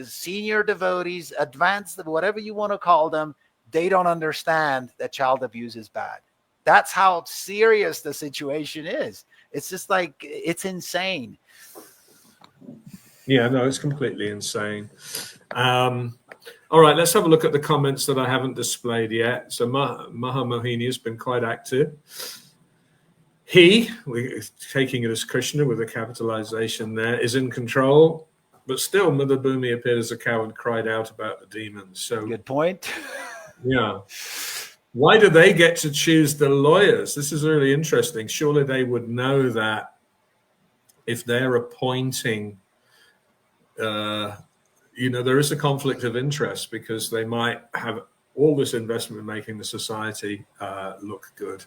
senior devotees, advanced, whatever you want to call them. They don't understand that child abuse is bad. That's how serious the situation is. It's just like, it's insane. Yeah, no, it's completely insane. All right, let's have a look at the comments that I haven't displayed yet. So Maha Mohini has been quite active. We're taking it as Krishna with a capitalization there, is in control, but still Mother Bhumi appeared as a coward, cried out about the demons. So good point. Yeah. Why do they get to choose the lawyers? This is really interesting. Surely they would know that if they're appointing, there is a conflict of interest, because they might have all this investment in making the society look good,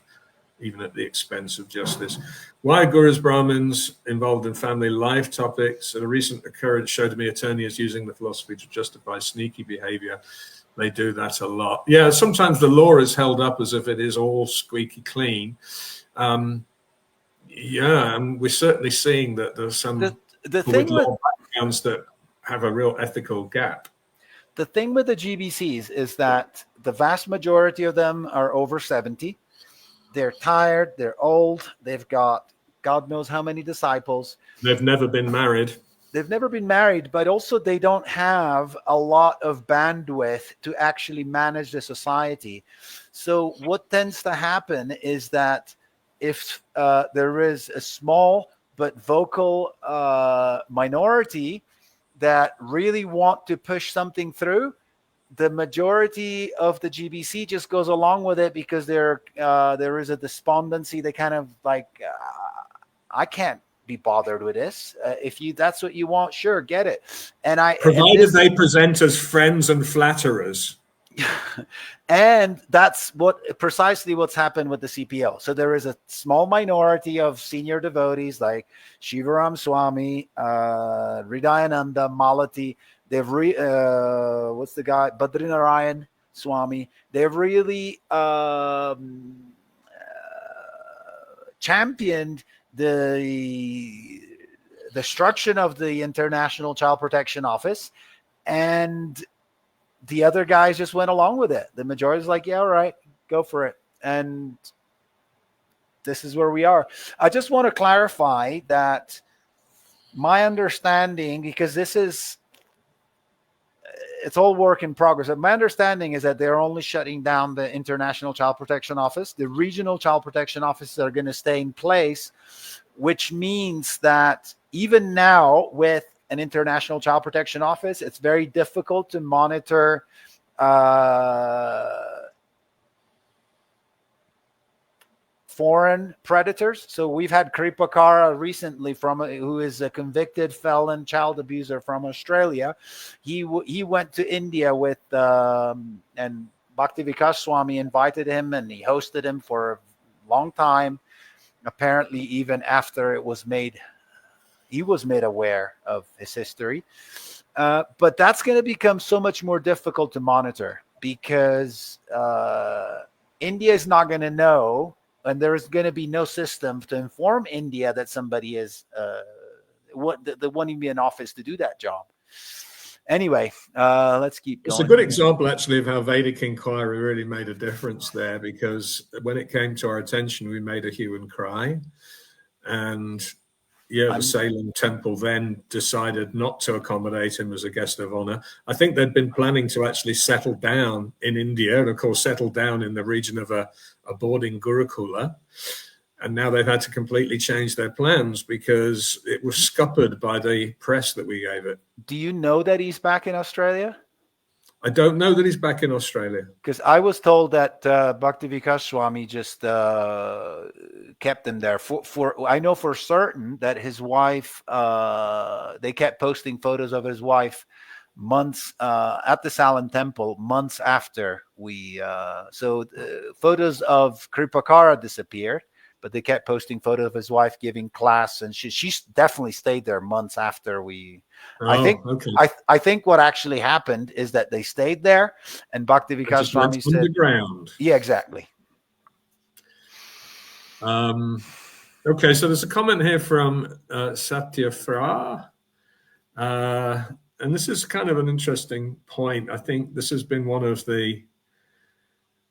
even at the expense of justice. Why are Gurus Brahmins involved in family life topics? A recent occurrence showed me attorneys using the philosophy to justify sneaky behavior. They do that a lot. Yeah, sometimes the law is held up as if it is all squeaky clean. And we're certainly seeing that there's some the thing with law backgrounds that have a real ethical gap. The thing with the GBCs is that the vast majority of them are over 70. They're tired, they're old, they've got God knows how many disciples. They've never been married. But also they don't have a lot of bandwidth to actually manage the society. So what tends to happen is that if there is a small but vocal minority that really want to push something through, the majority of the GBC just goes along with it, because there is a despondency. They kind of like, I can't be bothered with this. If that's what you want, sure, get it. Provided they present as friends and flatterers. And that's precisely what's happened with the CPO. So there is a small minority of senior devotees like Shivaram Swami, Hridayananda, Malati. They've what's the guy? Badrinarayan Swami. They've really championed the destruction of the International Child Protection Office, and the other guys just went along with it. The majority is like, yeah, all right, go for it. And this is where we are. I just want to clarify that my understanding, because it's all work in progress. My understanding is that they're only shutting down the International Child Protection Office. The regional child protection offices are going to stay in place, which means that even now with an International Child Protection Office, it's very difficult to monitor foreign predators. So we've had Kripakara recently, who is a convicted felon child abuser from Australia. He went to India with and Bhaktivikas Swami invited him, and he hosted him for a long time. Apparently, even after he was made aware of his history. But that's going to become so much more difficult to monitor, because India is not going to know. And there is going to be no system to inform India that somebody is the wanting to be in office to do that job. Anyway, let's keep going. It's a good example, actually, of how Vedic inquiry really made a difference there, because when it came to our attention, we made a hue and cry. And the Salem temple then decided not to accommodate him as a guest of honor. I think they'd been planning to actually settle down in India, and of course settle down in the region of a boarding Gurukula. And now they've had to completely change their plans because it was scuppered by the press that we gave it. Do you know that he's back in Australia? I don't know that he's back in Australia. Because I was told that Bhakti Vikas Swami just kept him there. For I know for certain that his wife, they kept posting photos of his wife months at the Salon Temple months after we. Photos of Kripakara disappeared, but they kept posting photos of his wife giving class, and she's definitely stayed there months after we. Okay. I think what actually happened is that they stayed there, and Bhakti Vikas Swami said, underground. "Yeah, exactly." Okay, so there's a comment here from Satya Fra, and this is kind of an interesting point. I think this has been one of the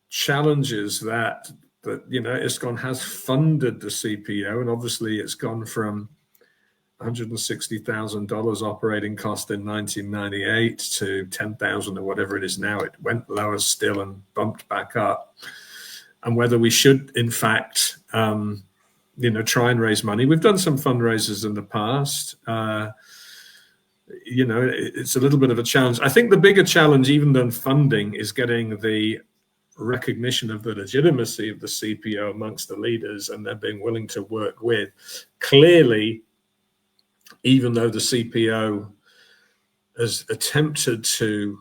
challenges that ISKCON has funded the CPO, and obviously it's gone from $160,000 operating cost in 1998 to 10,000 or whatever it is now. It went lower still and bumped back up. And whether we should, in fact, try and raise money. We've done some fundraisers in the past. It's a little bit of a challenge. I think the bigger challenge, even than funding, is getting the recognition of the legitimacy of the CPO amongst the leaders and them being willing to work with. Clearly, even though the CPO has attempted to,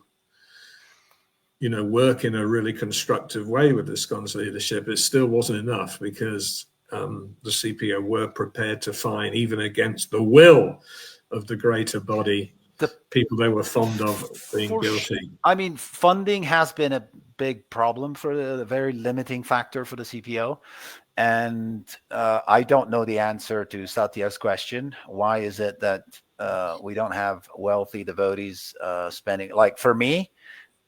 work in a really constructive way with ISKCON's leadership, it still wasn't enough because the CPO were prepared to fine, even against the will of the greater body, the people they were fond of being guilty. I mean, funding has been a big problem for the very limiting factor for the CPO. And I don't know the answer to Satya's question. Why is it that we don't have wealthy devotees spending? Like for me,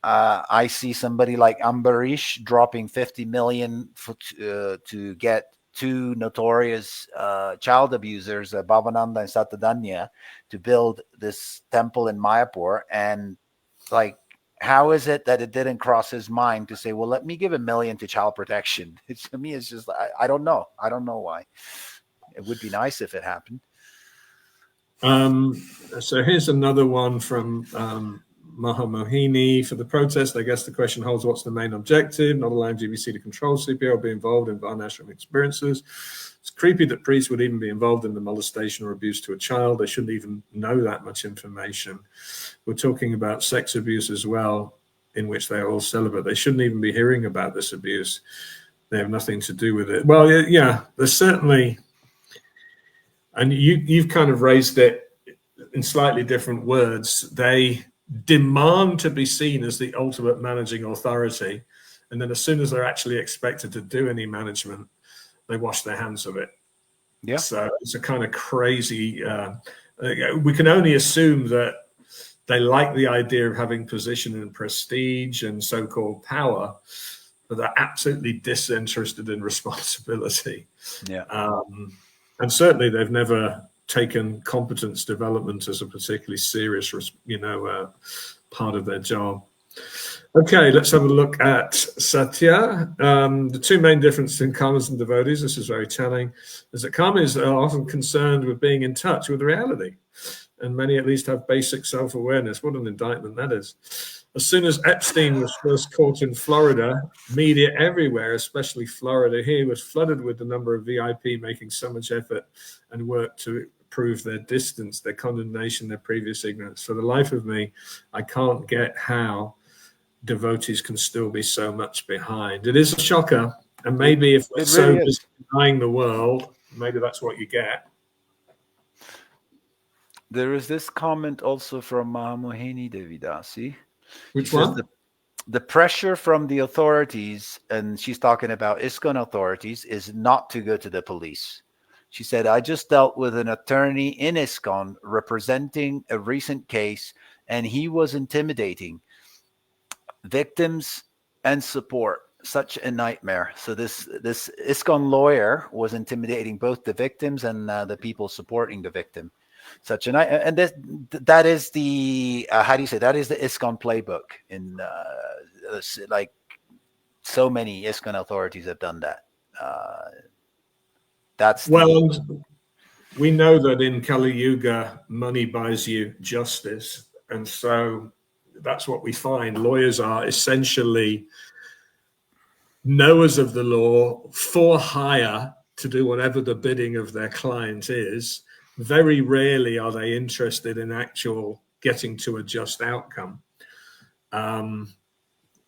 I see somebody like Ambarish dropping 50 million to get two notorious child abusers, Bhavananda and Satadanya, to build this temple in Mayapur. And like, how is it that it didn't cross his mind to say, well, let me give $1 million to child protection? To me, it's just, I don't know. I don't know why. It would be nice if it happened. So here's another one from Mahamohini. For the protest, I guess the question holds, what's the main objective? Not allowing GBC to control CPO or be involved in Varnashram experiences. It's creepy that priests would even be involved in the molestation or abuse to a child. They shouldn't even know that much information. We're talking about sex abuse as well, in which they're all celibate. They shouldn't even be hearing about this abuse. They have nothing to do with it. Well, yeah, there's certainly, and you've kind of raised it in slightly different words. They demand to be seen as the ultimate managing authority, and then as soon as they're actually expected to do any management, they wash their hands of it. Yeah. So it's a kind of crazy. We can only assume that they like the idea of having position and prestige and so-called power, but they're absolutely disinterested in responsibility. Yeah. And certainly they've never taken competence development as a particularly serious, part of their job. Okay, let's have a look at Satya. The two main differences in karmas and devotees, this is very telling, is that karmas are often concerned with being in touch with reality, and many at least have basic self-awareness. What an indictment that is. As soon as Epstein was first caught in Florida, media everywhere, especially Florida here, was flooded with the number of VIP making so much effort and work to prove their distance, their condemnation, their previous ignorance. For the life of me, I can't get how devotees can still be so much behind. It is a shocker, and maybe if we're so denying the world, maybe that's what you get. There is this comment also from Mahamohini Devidasi. Which one? The pressure from the authorities, and she's talking about ISKCON authorities, is not to go to the police. She said, I just dealt with an attorney in ISKCON representing a recent case, and he was intimidating victims and support. Such a nightmare. So this ISKCON lawyer was intimidating both the victims and the people supporting the victim. Such a night, and that is the how do you say, that is the ISKCON playbook. In like so many ISKCON authorities have done that. That's well, we know that in Kali Yuga, money buys you justice. And so that's what we find. Lawyers are essentially knowers of the law for hire to do whatever the bidding of their client is. Very rarely are they interested in actual getting to a just outcome.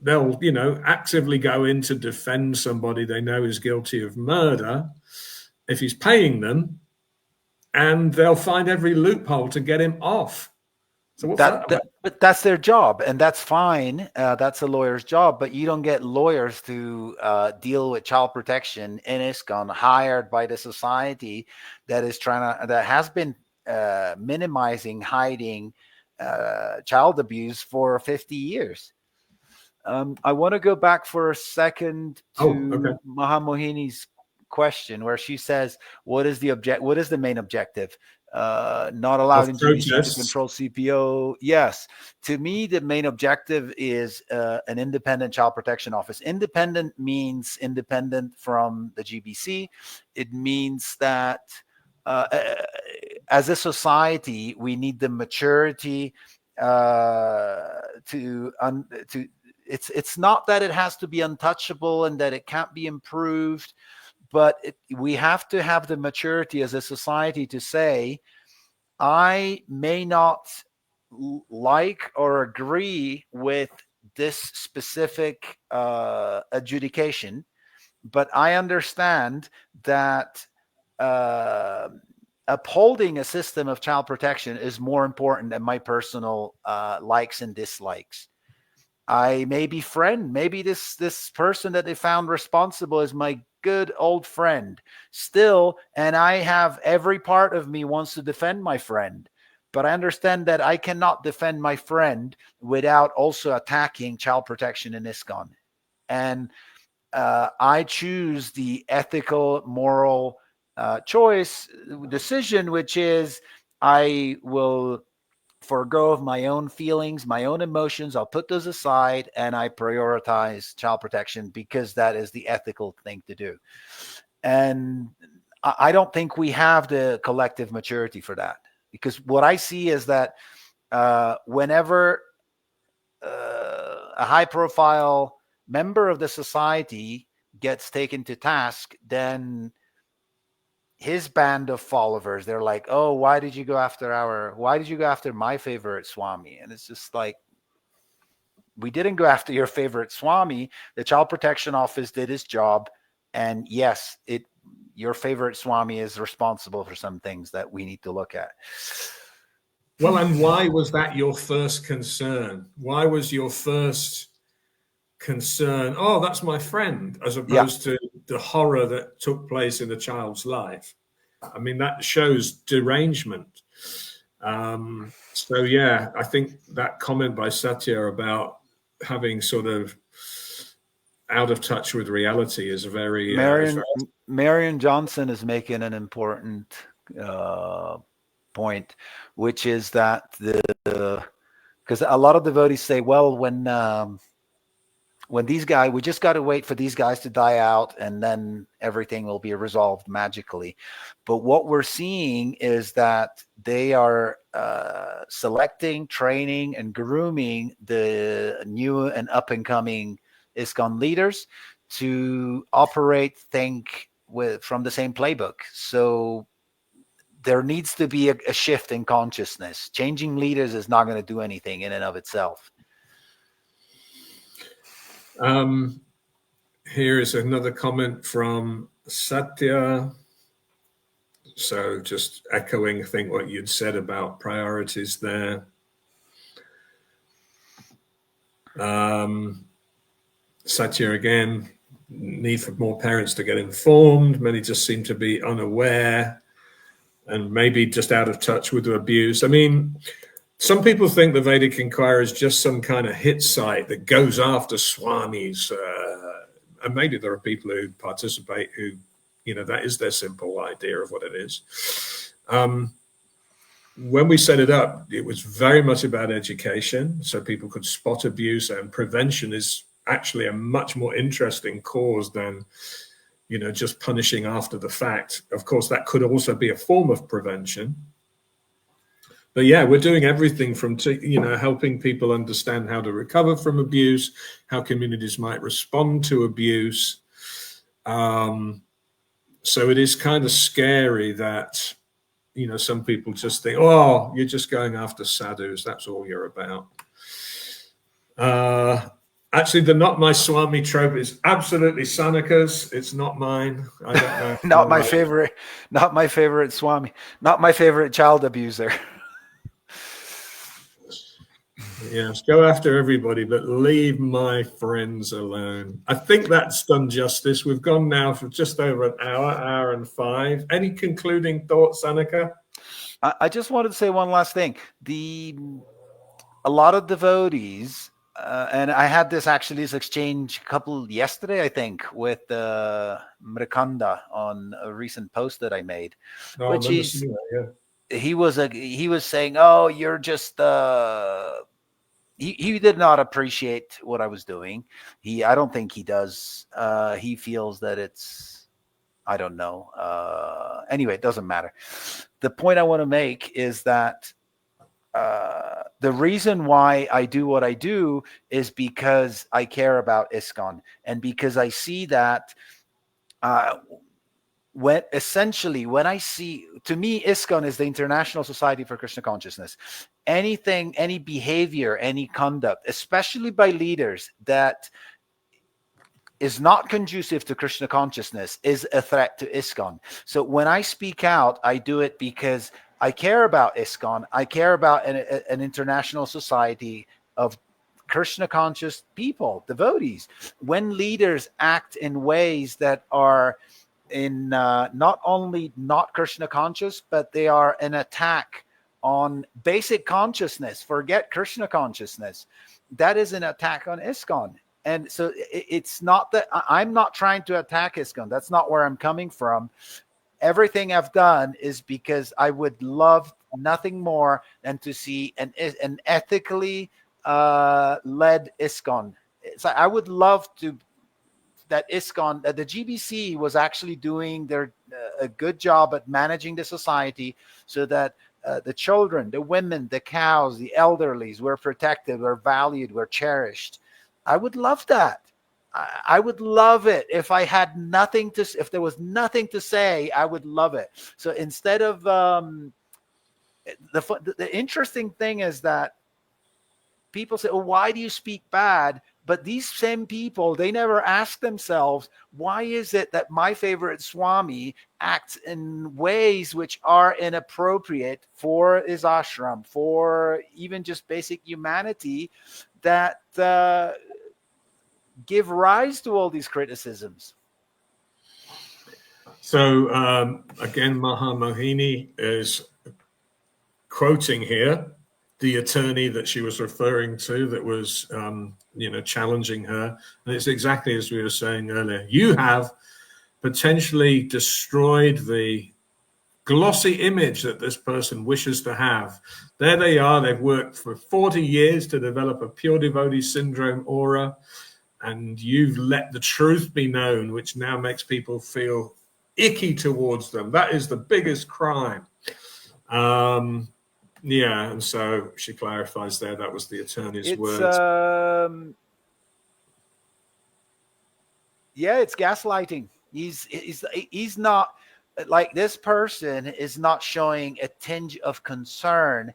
They'll, actively go in to defend somebody they know is guilty of murder if he's paying them, and they'll find every loophole to get him off. So what's that about? But that's their job, and that's fine. That's a lawyer's job, but you don't get lawyers to deal with child protection in ISKCON hired by the society that has been minimizing, hiding child abuse for 50 years. I want to go back for a second to Mahamohini's question, where she says, "What is the main objective? Not allowed in GBC to control CPO." Yes, to me, the main objective is an independent child protection office. Independent means independent from the GBC. It means that as a society, we need the maturity to. It's not that it has to be untouchable and that it can't be improved, but we have to have the maturity as a society to say, I may not like or agree with this specific adjudication, but I understand that upholding a system of child protection is more important than my personal likes and dislikes. I may befriend, maybe this person that they found responsible is my good old friend still, and I have every part of me wants to defend my friend, but I understand that I cannot defend my friend without also attacking child protection in ISKCON. And I choose the ethical, moral decision, which is I will forego of my own feelings, my own emotions. I'll put those aside and I prioritize child protection because that is the ethical thing to do. And I don't think we have the collective maturity for that, because what I see is that whenever a high profile member of the society gets taken to task, then his band of followers, they're like, oh, why did you go after my favorite Swami? And it's just like, we didn't go after your favorite Swami. The Child Protection Office did his job. And yes, your favorite Swami is responsible for some things that we need to look at. Well, and why was that your first concern? Why was your first concern, oh, that's my friend, as opposed to the horror that took place in the child's life? I mean, that shows derangement. So yeah, I think that comment by Satya about having sort of out of touch with reality is very Marion Johnson is making an important point, which is that because a lot of devotees say, well, when these guys, we just got to wait for these guys to die out and then everything will be resolved magically. But what we're seeing is that they are selecting, training, and grooming the new and up and coming ISKCON leaders to think from the same playbook. So there needs to be a shift in consciousness. Changing leaders is not going to do anything in and of itself. Here is another comment from Satya. So just echoing, I think, what you'd said about priorities there. Satya again, need for more parents to get informed. Many just seem to be unaware and maybe just out of touch with the abuse. I mean, some people think the Vedic Inquirer is just some kind of hit site that goes after swamis. And maybe there are people who participate who, that is their simple idea of what it is. When we set it up, it was very much about education, so people could spot abuse, and prevention is actually a much more interesting cause than just punishing after the fact. Of course, that could also be a form of prevention. But yeah, we're doing everything from helping people understand how to recover from abuse, how communities might respond to abuse. So it is kind of scary that some people just think, oh, you're just going after sadhus, that's all you're about. Actually, the "not my Swami" trope is absolutely Sanaka's. It's not mine. I don't know. Not my favorite Swami. Not my favorite child abuser. Yes, go after everybody, but leave my friends alone. I think that's done justice. We've gone now for just over an hour and 5. Any concluding thoughts, Sanaka? I just wanted to say one last thing. A lot of devotees, and I had this exchange yesterday, I think, with Mrikanda on a recent post that I made, which is he was saying, "Oh, you're just." He did not appreciate what I was doing. I don't think he does. He feels that it's, I don't know. Anyway, it doesn't matter. The point I want to make is that the reason why I do what I do is because I care about ISKCON, and because I see that when I see, to me, ISKCON is the International Society for Krishna Consciousness. Anything, any behavior, any conduct, especially by leaders, that is not conducive to Krishna consciousness is a threat to ISKCON. So when I speak out, I do it because I care about ISKCON. I care about an international society of Krishna conscious people, devotees. When leaders act in ways that are not only not Krishna conscious, but they are an attack on basic consciousness, forget Krishna consciousness, that is an attack on ISKCON. And so it's not that I'm not trying to attack ISKCON. That's not where I'm coming from. Everything I've done is because I would love nothing more than to see an ethically led ISKCON. So I would love that ISKCON, that the GBC was actually doing a good job at managing the society, so that the children, the women, the cows, the elderlies were protected, were valued, were cherished. I would love that. I would love it if I had nothing to. If there was nothing to say, I would love it. So instead of the interesting thing is that people say, "Oh, why do you speak bad?" But these same people, they never ask themselves, why is it that my favorite Swami acts in ways which are inappropriate for his ashram, for even just basic humanity, that give rise to all these criticisms? So again, Mahamohini is quoting here the attorney that she was referring to that was, challenging her. And it's exactly as we were saying earlier. You have potentially destroyed the glossy image that this person wishes to have. There they are. They've worked for 40 years to develop a pure devotee syndrome aura. And you've let the truth be known, which now makes people feel icky towards them. That is the biggest crime. Yeah, and so she clarifies there that was the attorney's words. Yeah, it's gaslighting. He's not, like, this person is not showing a tinge of concern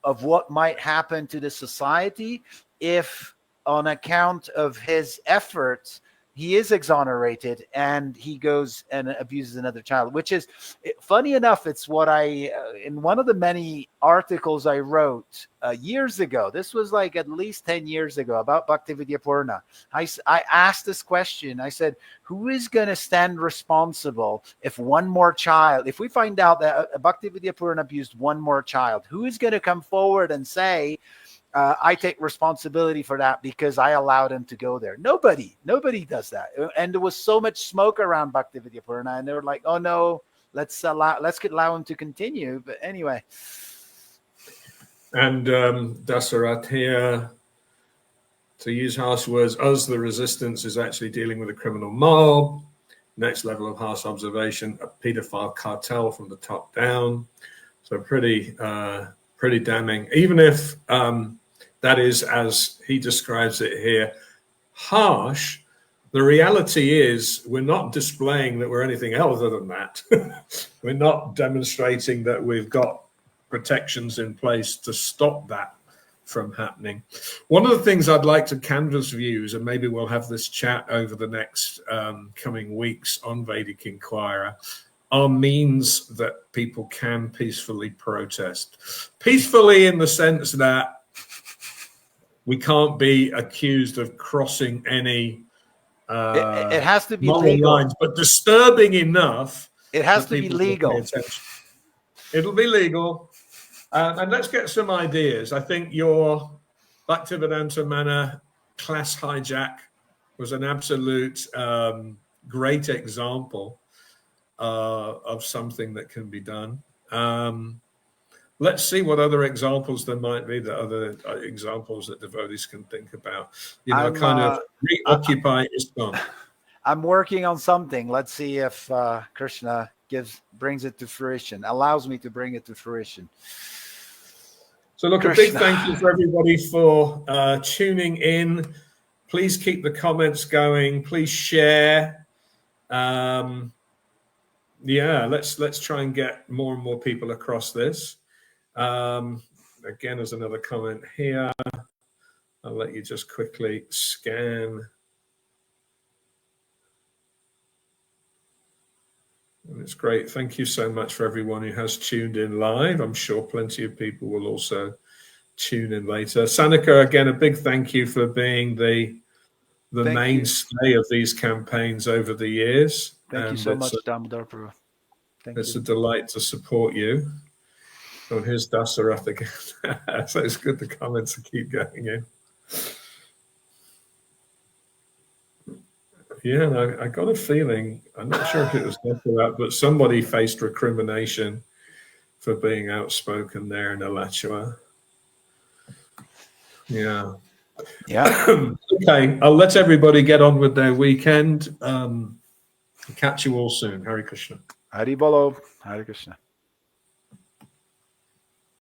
of what might happen to the society if, on account of his efforts, he is exonerated and he goes and abuses another child, which is, funny enough, it's what I, in one of the many articles I wrote years ago, this was like at least 10 years ago, about Bhaktividya Purna, I asked this question. I said, who is going to stand responsible if one more child, if we find out that Bhaktividya Purna abused one more child, who is going to come forward and say, I take responsibility for that because I allowed him to go there? Nobody does that. And there was so much smoke around Bhaktividya Purna, and they were like, oh no, let's allow him to continue. But anyway. And Dasarat here, to use harsh words, us, the resistance, is actually dealing with a criminal mob. next level of harsh observation, a pedophile cartel from the top down. So pretty damning, even if that is, as he describes it here, harsh. The reality is we're not displaying that we're anything other than that. We're not demonstrating that we've got protections in place to stop that from happening. One of the things I'd like to canvass views, and maybe we'll have this chat over the next coming weeks on Vedic Inquirer, are means that people can peacefully protest. Peacefully in the sense that we can't be accused of crossing any it has to be moral legal lines, but disturbing enough. It has to be legal. It'll be legal. And let's get some ideas. I think your Bhaktivedanta Mana class hijack was an absolute great example of something that can be done. Let's see what other examples there might be, that other examples that devotees can think about. You know, kind of reoccupy ISKCON. I'm working on something. Let's see if Krishna brings it to fruition, allows me to bring it to fruition. So look, Krishna, a big thank you for everybody for tuning in. Please keep the comments going. Please share. Yeah, let's try and get more and more people across this. Again, there's another comment here. I'll let you just quickly scan. And it's great. Thank you so much for everyone who has tuned in live. I'm sure plenty of people will also tune in later. Sanika, again, a big thank you for being the mainstay of these campaigns over the years. Thank you so much, Damodar Prabhu. It's a delight to support you. Oh, here's Dasarath again. So it's good the comments keep going in. Yeah, I got a feeling, I'm not sure if it was Dasarath, but somebody faced recrimination for being outspoken there in Alachua. Yeah. Okay, I'll let everybody get on with their weekend. Catch you all soon. Hare Krishna. Hari Bolo. Hare Krishna.